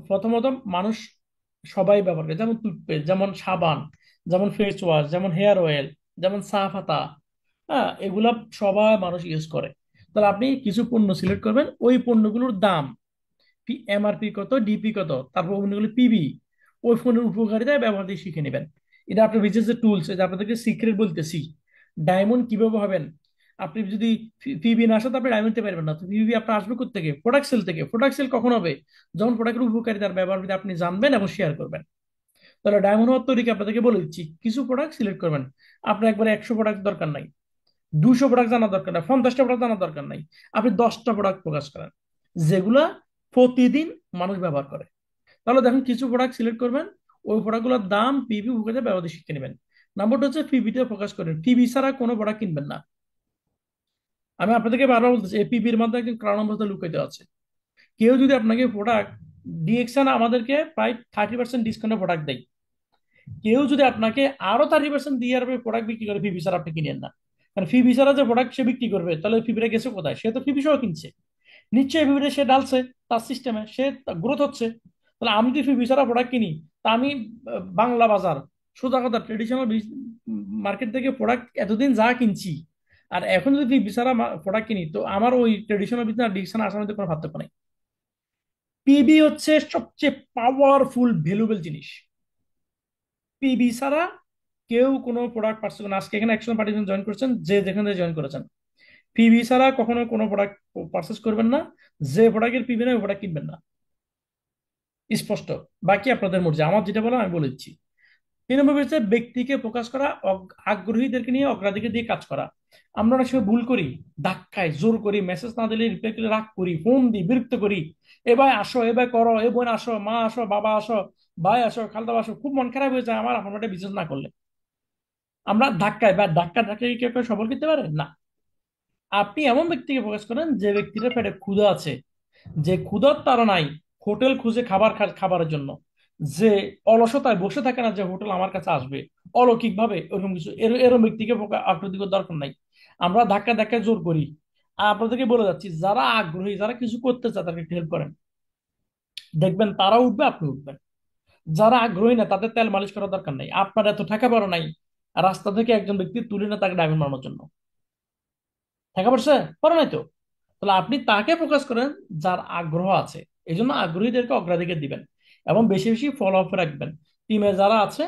প্রথমত মানুষ সবাই ব্যবহার করে, যেমন টুথপেস্ট, যেমন সাবান, যেমন ফেস ওয়াশ, যেমন হেয়ার অয়েল, যেমন চা পাতা, হ্যাঁ, এগুলা সবাই মানুষ ইউজ করে। তাহলে আপনি কিছু পণ্য সিলেক্ট করবেন, ওই পণ্যগুলোর দাম, এমআরপি কত, ডিপি কত, তারপর পণ্যগুলো পিবি, ওই ফোনের উপকারিতা ব্যবহার দিয়ে শিখে নেবেন। এটা আপনার বিজনেস টুলস, আপনাদেরকে সিক্রেট বলতেছি। ডায়মন্ড কিভাবে হবেন, আপনি যদি পিবি না আসে তো আপনি ডায়মন্ড নিতে পারবেন না। তো পিবি আপনার আসবে কোথা থেকে? প্রোডাক্ট সেল থেকে। প্রোডাক্ট সেল কখন হবে? যখন প্রোডাক্টের উপকারিতার ব্যবহার যদি আপনি জানবেন এবং শেয়ার করবেন। তাহলে ডায়মন্ড হওয়ার তৈরিকে আপনাদেরকে বলে দিচ্ছি, কিছু প্রোডাক্ট সিলেক্ট করবেন। আপনার একবারে 100 প্রোডাক্ট দরকার নাই, 200 প্রোডাক্ট জানার দরকার নাই, 50টা প্রোডাক্ট জানার দরকার নাই। আপনি 10টা প্রোডাক্ট প্রকাশ করেন যেগুলা প্রতিদিন মানুষ ব্যবহার করে। তাহলে দেখুন, কিছু প্রোডাক্ট সিলেক্ট করবেন, ওই প্রোডাক্টগুলোর দাম, পিবি, উপকারিতা, ব্যবহার শিখে নেবেন। নাম্বারটা হচ্ছে পিবিতে ফোকাস করেন, পিবি ছাড়া কোনো প্রোডাক্ট কিনবেন না। আমি আপনাদেরকে বারবার বলতেছি, এই পিবির মধ্যে একজন কারণ লুকাইতে আছে। কেউ যদি আপনাকে প্রোডাক্ট, ডিএক্সএন আমাদেরকে প্রায় 30% ডিসকাউন্টে প্রোডাক্ট দেয়, কেউ যদি আপনাকে আরো 30% দিয়ে আর প্রোডাক্ট বিক্রি করে, ফিবি ছাড়া আপনি কিনেন না। কারণ ফিবি ছাড়া যে প্রোডাক্ট সে বিক্রি করবে, তাহলে ফিবিটা গেছে কোথায়? সে তো ফিবি সহ কিনছে, নিশ্চয়ই ফিবিটা সে ডালছে তার সিস্টেমে, সে গ্রোথ হচ্ছে। তাহলে আমি যদি ফিবি ছাড়া প্রোডাক্ট কিনি, তা আমি বাংলা বাজার, সোজা কথা ট্রেডিশনাল মার্কেট থেকে প্রোডাক্ট এতদিন যা কিনছি, আর এখন যদি ফিবি ছাড়া প্রোডাক্ট কিনি, তো আমার ওই ট্রেডিশনাল বিজনেস আর ডিজিটাল আসার মধ্যে কোনো পার্থক্য নেই। পিবি হচ্ছে সবচেয়ে পাওয়ারফুল ভ্যালুয়েবল জিনিস। পিবি ছাড়া কেউ কোনো প্রোডাক্ট পারছে না। আজকে এখানে 100 পার্টিসিপেন্ট জয়েন করেছেন, যে যেখানে জয়েন করেছেন, পিবি ছাড়া কখনো কোনো প্রোডাক্ট পারচেস করবেন না। যে প্রোডাক্টের পিবি নেই, ওই প্রোডাক্ট কিনবেন না। স্পষ্ট। বাকি আপনাদের মর্জি, আমার যেটা বলা আমি বলে দিচ্ছি। 3 নম্বর হচ্ছে ব্যক্তিকে প্রকাশ করা, আগ্রহীদেরকে নিয়ে অগ্রাধিকার দিয়ে কাজ করা। আমরা অনেক সময় ভুল করি, ধাক্কায় জোর করি, মেসেজ না দিলে রিপ্লাই করলে রাগ করি, ফোন দিই, বিরক্ত করি, এ ভাই আসো, এ ভাই করো, এ বোন আসো, মা আসো, বাবা আসো, ভাই আসো, খালদা আসো। খুব মন খারাপ হয়ে যায় আমার আপনার বিজনেস না করলে। আমরা ধাক্কায় বা ধাক্কা ধাক্কা কি কেউ সফল করতে পারে না। আপনি এমন ব্যক্তিকে প্রকাশ করেন যে ব্যক্তির পেটে ক্ষুধা আছে, যে ক্ষুধার তাড়া নাই হোটেল খুঁজে খাবারের জন্য, যে অলসতায় বসে থাকে না যে হোটেল আমার কাছে আসবে অলৌকিক ভাবে, এরকম কিছু এরকম ব্যক্তিকে আগ্রহ দরকার নাই। আমরা ধাক্কা ধাক্কা জোর করি। আর আপনাদেরকে বলে যাচ্ছি, যারা আগ্রহী, যারা কিছু করতে চায়, তাদেরকে হেল্প করেন, দেখবেন তারা উঠবে, আপনি উঠবেন। যারা আগ্রহী না, তাদের তেল মালিশ করার দরকার নাই। আপনার এত টাকা বড় নাই রাস্তা থেকে একজন ব্যক্তি তুলে না তাকে ডায়মন্ড বানানোর জন্য। টাকা পড়ছে পড়ে নাই তো। তাহলে আপনি তাকে ফোকাস করেন যার আগ্রহ আছে। এই জন্য আগ্রহীদেরকে অগ্রাধিকার দিবেন এবং বেশি বেশি ফলো আপ রাখবেন। টিমে যারা আছে,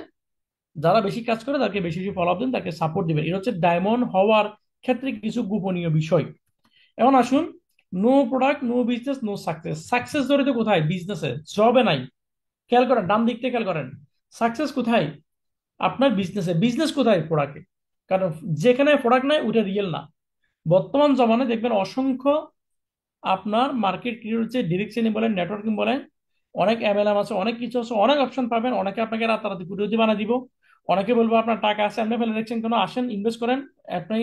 যারা বেশি কাজ করে, তাকে বেশি বেশি ফলো আপ দিন, তাকে সাপোর্ট দিবেন। এটা হচ্ছে ডায়মন্ড হওয়ার ক্ষেত্রে কিছু গোপনীয় বিষয়। এখন আসুন, no product no business no success. Success জড়িত কোথায়? বিজনেসে, জবে নাই। খেয়াল করেন, ডান দিক থেকে খেয়াল করেন, সাকসেস কোথায়? আপনার বিজনেসে। বিজনেস কোথায়? প্রোডাক্টে। কারণ যেখানে প্রোডাক্ট নাই, ওটা রিয়েল না। বর্তমান জমানায় দেখবেন অসংখ্য আপনার মার্কেট ক্রিয়েট হচ্ছে, ডিরেকশনই বলেন, নেটওয়ার্কিং বলেন, অনেক এমএলএম আছে, অনেক কিছু আছে, অনেক অপশন পাবেন। অনেকে আপনাকে রাতারাতি কোটিপতি বানিয়ে দিব, অনেকে বলবো আপনার টাকা আছে আপনি ফেলে রেখেছেন কেন, আসেন ইনভেস্ট করেন। আপনি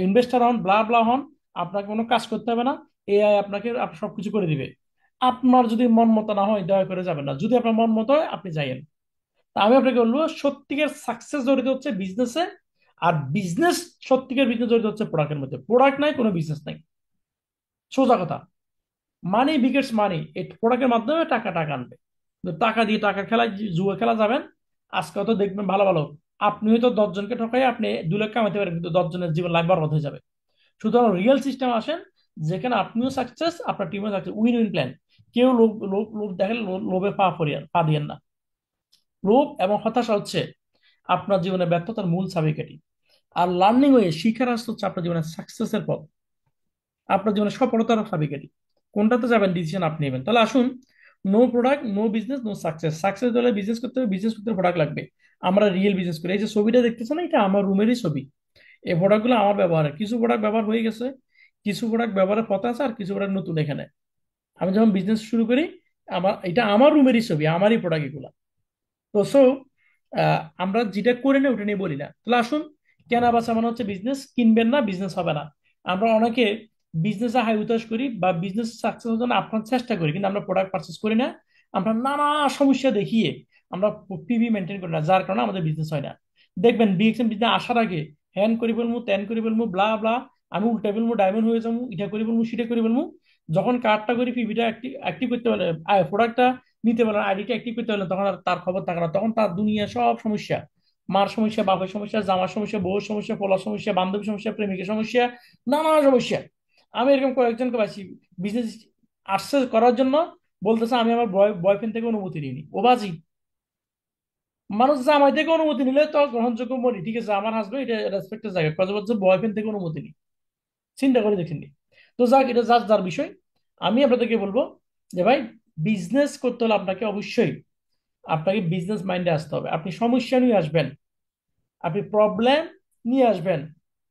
ইনভেস্টার হন, ব্লা ব্লা হন, আপনাকে কোনো কাজ করতে হবে না, এআই আপনাকে সবকিছু করে দিবে। আপনার যদি মন মতো না হয়, দয়া করে যাবেন না। যদি আপনার মন মতো হয়, আপনি যাইয়েন। তা আমি আপনাকে বলবো, সত্যিকার সাকসেস জড়িত হচ্ছে বিজনেসে। আর বিজনেস, সত্যিকার বিজনেস জড়িত হচ্ছে প্রোডাক্টের মধ্যে। প্রোডাক্ট নাই, কোনো বিজনেস নাই। সোজা কথা। মানি বিগেটস মানি। এই প্রোডাক্টের মাধ্যমে টাকা টাকা আনবে। কিন্তু টাকা দিয়ে টাকা খেলায়, জুয়া খেলা যাবেন। আজকে তো দেখবেন ভালো ভালো, আপনি হয়তো 10 জনকে ঠকাই আপনি 2 লাখ কামাতে পারেন, কিন্তু 10 জনের জীবন লাইফ বরবাদ হয়ে যাবে। সুতরাং রিয়েল সিস্টেম আসেন, যেখানে আপনিও সাকসেস, আপনার টিমও সাকসেস, উইন উইন প্ল্যান। কেউ লোভ লোভ লোভ দেখালে লোভে পা দিয়েন না। লোভ এবং হতাশা হচ্ছে আপনার জীবনে ব্যর্থতার মূল চাবিকাঠি। আর লার্নিং হয়ে শিখার আসতে হচ্ছে আপনার জীবনে সাকসেসের পথ, আপনার জীবনে সফলতার চাবিকাঠি। কোনটাতে যাবেন ডিসিশন আপনি নেবেন। তাহলে আসুন, no product no business no success. Success হলে বিজনেস করতে হবে, বিজনেস করতে প্রোডাক্ট লাগবে। আমরা রিয়েল বিজনেস করি। এই যে ছবিটা দেখতেছেন, এটা আমার রুমেরই ছবি। এই প্রোডাক্টগুলো আমার ব্যবহারের, কিছু প্রোডাক্ট ব্যবহার হয়ে গেছে, কিছু প্রোডাক্ট ব্যবহারের পথে আছে, আর কিছু প্রোডাক্ট নতুন এখানে। আমি যখন বিজনেস শুরু করি, এটা আমার রুমেরই ছবি, আমারই প্রোডাক্ট এগুলো। তো সো আমরা যেটা করে না ওটা নিয়ে বলি না। তাহলে আসুন, কেনা বেচা মানে হচ্ছে বিজনেস। কিনবেন না, বিজনেস হবে না। আমরা অনেকে বিজনেসে হাই উতাস করি বা বিজনেস সাকসেস জন্য আপনার চেষ্টা করি, কিন্তু আমরা প্রোডাক্ট পারচেস করি না। আমরা নানা সমস্যা দেখিয়ে আমরা পিভি মেনটেন করি না, যার কারণে আমাদের বিজনেস হয় না। দেখবেন বিএক্সএম বিজনেস আসার আগে হ্যান করি বলবো, ত্যান করি বলবো, ব্লা ব্লা, আমি উল্টা বলবো, ডায়মন্ড হয়ে যাবো, এটা করি বলবো, সেটা করি বলবো। যখন কার্ডটা করি, পিভিটা অ্যাক্টিভ করতে পারলে, প্রোডাক্টটা নিতে পারলেন, আইডিটা অ্যাক্টিভ করতে পারলেন, তখন আর তার খবর থাকে না। তখন তার দুনিয়া সব সমস্যা, মার সমস্যা, বাপের সমস্যা, জামার সমস্যা, বউর সমস্যা, পোলার সমস্যা, বান্ধবীর সমস্যা, প্রেমিকের সমস্যা, নানা সমস্যা। আমি এরকম কয়েকজনকে পাইছি, বিজনেস আসছে করার জন্য, বলতেছে আমি আমার বয়ফ্রেন্ড থেকে অনুমতি নিইনি। ও বাজি, মানুষ জামাই থেকে অনুমতি নিলে তো গ্রহণযোগ্য, বলি ঠিক আছে আমার হাজবেন্ড, এটা রেসপেক্টের জায়গা, কত বছর বয়ফ্রেন্ড থেকে অনুমতি নিই। চিন্তা করে দেখেননি। তো যাক, এটা যার যার বিষয়। আমি আপনাদেরকে বলবো যে ভাই, বিজনেস করতে হলে আপনাকে অবশ্যই আপনাকে বিজনেস মাইন্ডে আসতে হবে। আপনি সমস্যা নিয়ে আসবেন, আপনি প্রবলেম নিয়ে আসবেন,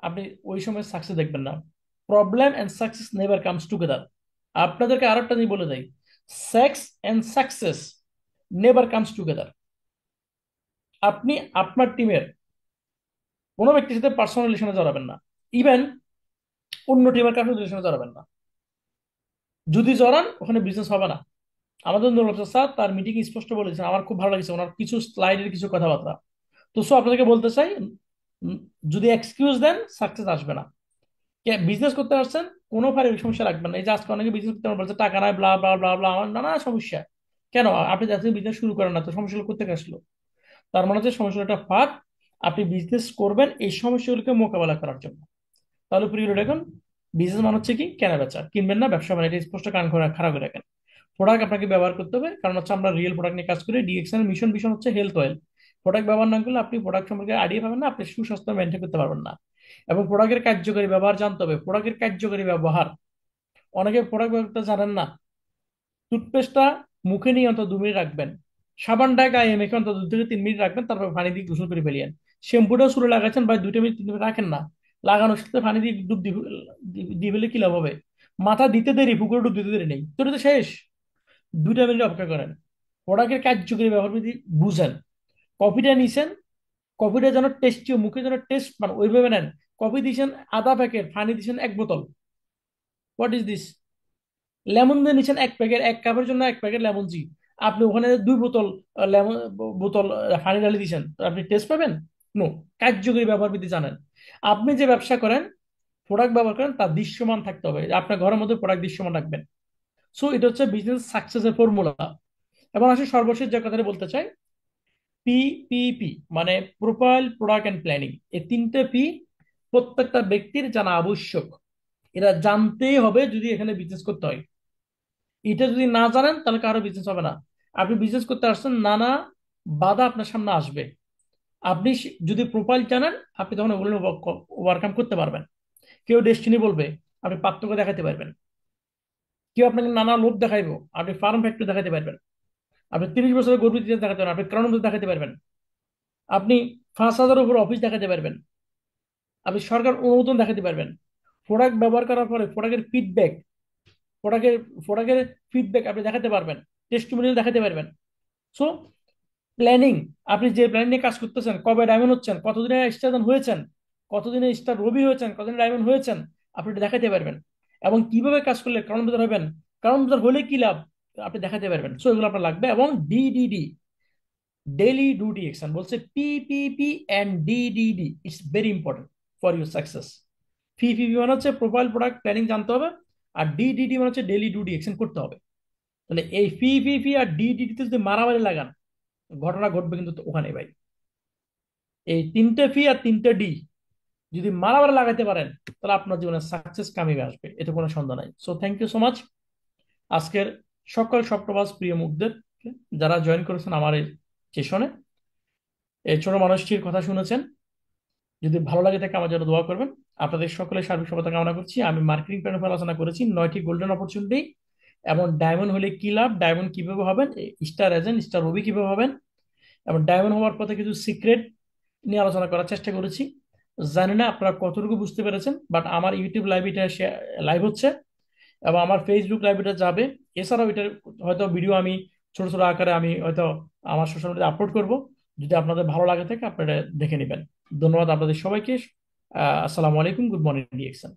আপনি ওই সময় সাকসেস দেখবেন না। Problem and success never comes together. আপনাদেরকে আরেকটা দিয়ে বলে দেই, sex and success never comes together. আপনি আপনার টিমের কোনো ব্যক্তির সাথে পার্সোনাল রিলেশনে জড়াবেন না, ইভেন অন্য টিমের কাছে রিলেশনে জড়াবেন না। যদি জড়ান, ওখানে বিজনেস হবে না। আমাদের নুরুল স্যার তার মিটিং স্পষ্ট বলেছেন, আমার খুব ভালো লাগছে ওনার কিছু স্লাইডের কিছু কথাবার্তা। তো আপনাদেরকে বলতে চাই, উম, যদি এক্সকিউজ দেন, সাকসেস আসবে না। বিজনেস করতে পারছেন, কোনো ফারে সমস্যা রাখবেন না। এই যে আজকে অনেকে বিজনেস করতে বলছে টাকা নাই, ব্লা ব্লা ব্লা ব্লা, আমার নানা সমস্যা। কেন আপনি যাচ্ছেন বিজনেস শুরু করেন না, তো সমস্যাগুলো করতে আসলো? তার মানে হচ্ছে সমস্যাটা ফাঁদ। আপনি বিজনেস করবেন এই সমস্যাগুলোকে মোকাবেলা করার জন্য। তাহলে প্রিয় দেখুন, বিজনেস মানে হচ্ছে কি, কেনা বেচা, কিনবেন না ব্যবসা, মানে এটা স্পষ্ট কান করে খারাপ করে রাখেন। প্রোডাক্ট আপনাকে ব্যবহার করতে হবে, কারণ হচ্ছে আমরা রিয়েল প্রোডাক্ট নিয়ে কাজ করি। ডিএক্সএন এর মিশন ভিশন হচ্ছে হেলথ অয়েল। প্রোডাক্ট ব্যবহার না করলে আপনি প্রোডাক্ট সম্পর্কে আইডিয়া পাবেন না, আপনি সুস্বাস্থ্য মেনটেন করতে পারবেন না। এবং প্রোডাক্টের কার্যকরী ব্যবহার জানতে হবে। প্রোডাক্টের কার্যকরী ব্যবহার, অনেকে প্রোডাক্ট ব্যবহারটা জানেন না। টুথপেস্টটা মুখে নিয়ে অন্তত 2 মিনিট রাখবেন, সাবানটা গায়ে মেখে অন্তত 2 থেকে 3 মিনিট রাখবেন, তারপর পানি দিয়ে গোসল করে ফেলিয়েন। শ্যাম্পুটা চুলে লাগাচ্ছেন ভাই, 2 মিনিট 3 মিনিট রাখেন না, লাগানোর সাথে পানি দিয়ে ডুব দিয়ে ফেলে কি লাভ হবে? মাথা দিতে দেরি, পুকুরে ডুব দিতে দেরি নেই, তো এটা তো শেষ। 2 মিনিট অপেক্ষা করেন। প্রোডাক্টের কার্যকরী ব্যবহার যদি বুঝেন, কফিটা নিছেন, কফিটা যেন টেস্টি, মুখে যেন টেস্ট পান, ওইভাবে নেন। কফি দিছেন আধা প্যাকেট, পানি দিছেন 1 বোতল, হোয়াট ইজ দিস? লেমন দিয়ে নিচ্ছেন 1 প্যাকেট, 1 কাপের জন্য 1 প্যাকেট লেমন জি, আপনি ওখানে 2 বোতল লেমন বোতল পানি ঢালি দিচ্ছেন, তো আপনি টেস্ট পাবেন? নো। কার্যকরী ব্যবহার বিধি জানেন। আপনি যে ব্যবসা করেন, প্রোডাক্ট ব্যবহার করেন, তার দৃশ্যমান থাকতে হবে। আপনার ঘরের মধ্যে প্রোডাক্ট দৃশ্যমান রাখবেন। সো এটা হচ্ছে বিজনেস সাকসেসের ফর্মুলা। এবং আসলে সর্বশেষ যে কথাটা বলতে চাই, পিপিপি মানে প্রোফাইল, প্রোডাক্ট এন্ড প্ল্যানিং, এই 3টে পি প্রত্যেকটা ব্যক্তির জানা আবশ্যক। এরা জানতেই হবে যদি এখানে বিজনেস করতে হয়। এটা যদি না জানেন, তাহলে কারো বিজনেস হবে না। আপনি বিজনেস করতে আসছেন, নানা বাধা আপনার সামনে আসবে। আপনি যদি প্রোফাইল জানেন, আপনি তখন ওগুলো ওভারকাম করতে পারবেন। কেউ ডেস্টিনি বলবে, আপনি পার্থক্য দেখাতে পারবেন। কেউ আপনাকে নানা লোভ দেখাইবো, আপনি ফার্ম ফ্যাক্টরি দেখাতে পারবেন। আপনি 30 বছরের গর্বিত ইতিহাস দেখাতে পারবেন, আপনি ক্রাউন দেখাতে পারবেন। আপনি 5,000-এর উপর অফিস দেখাতে পারবেন। আপনি সরকার অনুমোদন দেখাতে পারবেন। প্রোডাক্ট ব্যবহার করার পরে প্রোডাক্টের প্রোডাক্টের ফিডব্যাক আপনি দেখাতে পারবেন, টেস্টিমোনিয়াল দেখাতে পারবেন। সো প্ল্যানিং, আপনি যে প্ল্যান নিয়ে কাজ করতেছেন, কবে ডায়মন্ড হচ্ছেন, কতদিনে স্টার হয়েছেন, কতদিনে স্টার রবি হয়েছেন, কতদিনে ডায়মন্ড হয়েছেন, আপনি এটা দেখাতে পারবেন। এবং কিভাবে কাজ করলে কারণ বাজার হবেন, কারণ বাজার হলে কি লাভ, আপনি দেখাতে পারবেন। সো এগুলো আপনার লাগবে। এবং ডিডিডি, ডেইলি ডিউটি অ্যাকশন বলছে, PPP and DDD, it's very important for your success. PPP মানে হচ্ছে প্রোফাইল, প্রোডাক্ট প্ল্যানিং জানতে হবে, আর ডিডিডি মানে হচ্ছে ডেইলি ডিউটি অ্যাকশন করতে হবে। তাহলে এই পিপিপি আর ডিডিডি তে যদি মারামারি লাগান, ঘটনা ঘটবে কিন্তু ওখানে ভাই। এই 3টে পি আর 3টে ডি যদি মারামারি লাগাইতে পারেন, তাহলে আপনার জীবনে সাকসেস কামিয়ে আসবে, এতে কোনো সন্দেহ নাই। So thank you so much আজকের সকল সপ্তবাস প্রিয় মুখদের, যারা জয়েন করেছেন আমার এই সেশনে, এই ছোট মানুষটির কথা শুনেছেন। যদি ভালো লাগে থাকে আমার জন্য দোয়া করবেন। আপনাদের সকলের সার্বিক সফলতা কামনা করছি। আমি মার্কেটিং প্ল্যান উপর আলোচনা করেছি 9টি গোল্ডেন অপরচুনিটি, এবং ডায়মন্ড হলে কি লাভ, ডায়মন্ড কিভাবে হবেন, স্টার এজেন্ট, স্টার রবি কিভাবে হবেন, এবং ডায়মন্ড হওয়ার পথে কিছু সিক্রেট নিয়ে আলোচনা করার চেষ্টা করেছি। জানি না আপনারা কতটুকু বুঝতে পেরেছেন, বাট আমার ইউটিউব লাইভ এটা লাইভ হচ্ছে, এবং আমার ফেসবুক লাইভ এটা যাবে। এছাড়াও এটা হয়তো ভিডিও আমি ছোট ছোট আকারে আমি হয়তো আমার সোশ্যাল মিডিয়ায় আপলোড করব। যদি আপনাদের ভালো লাগে থাকে, আপনারা দেখে নেবেন। ধন্যবাদ আপনাদের সবাইকে। আসসালামু আলাইকুম, গুড মর্নিং ডিএক্সন।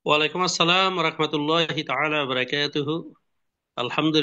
ওয়ালাইকুম আসসালাম রহমতুল্লাহ তাআলা বারাকাতুহু। আলহামদুলিল্লাহ।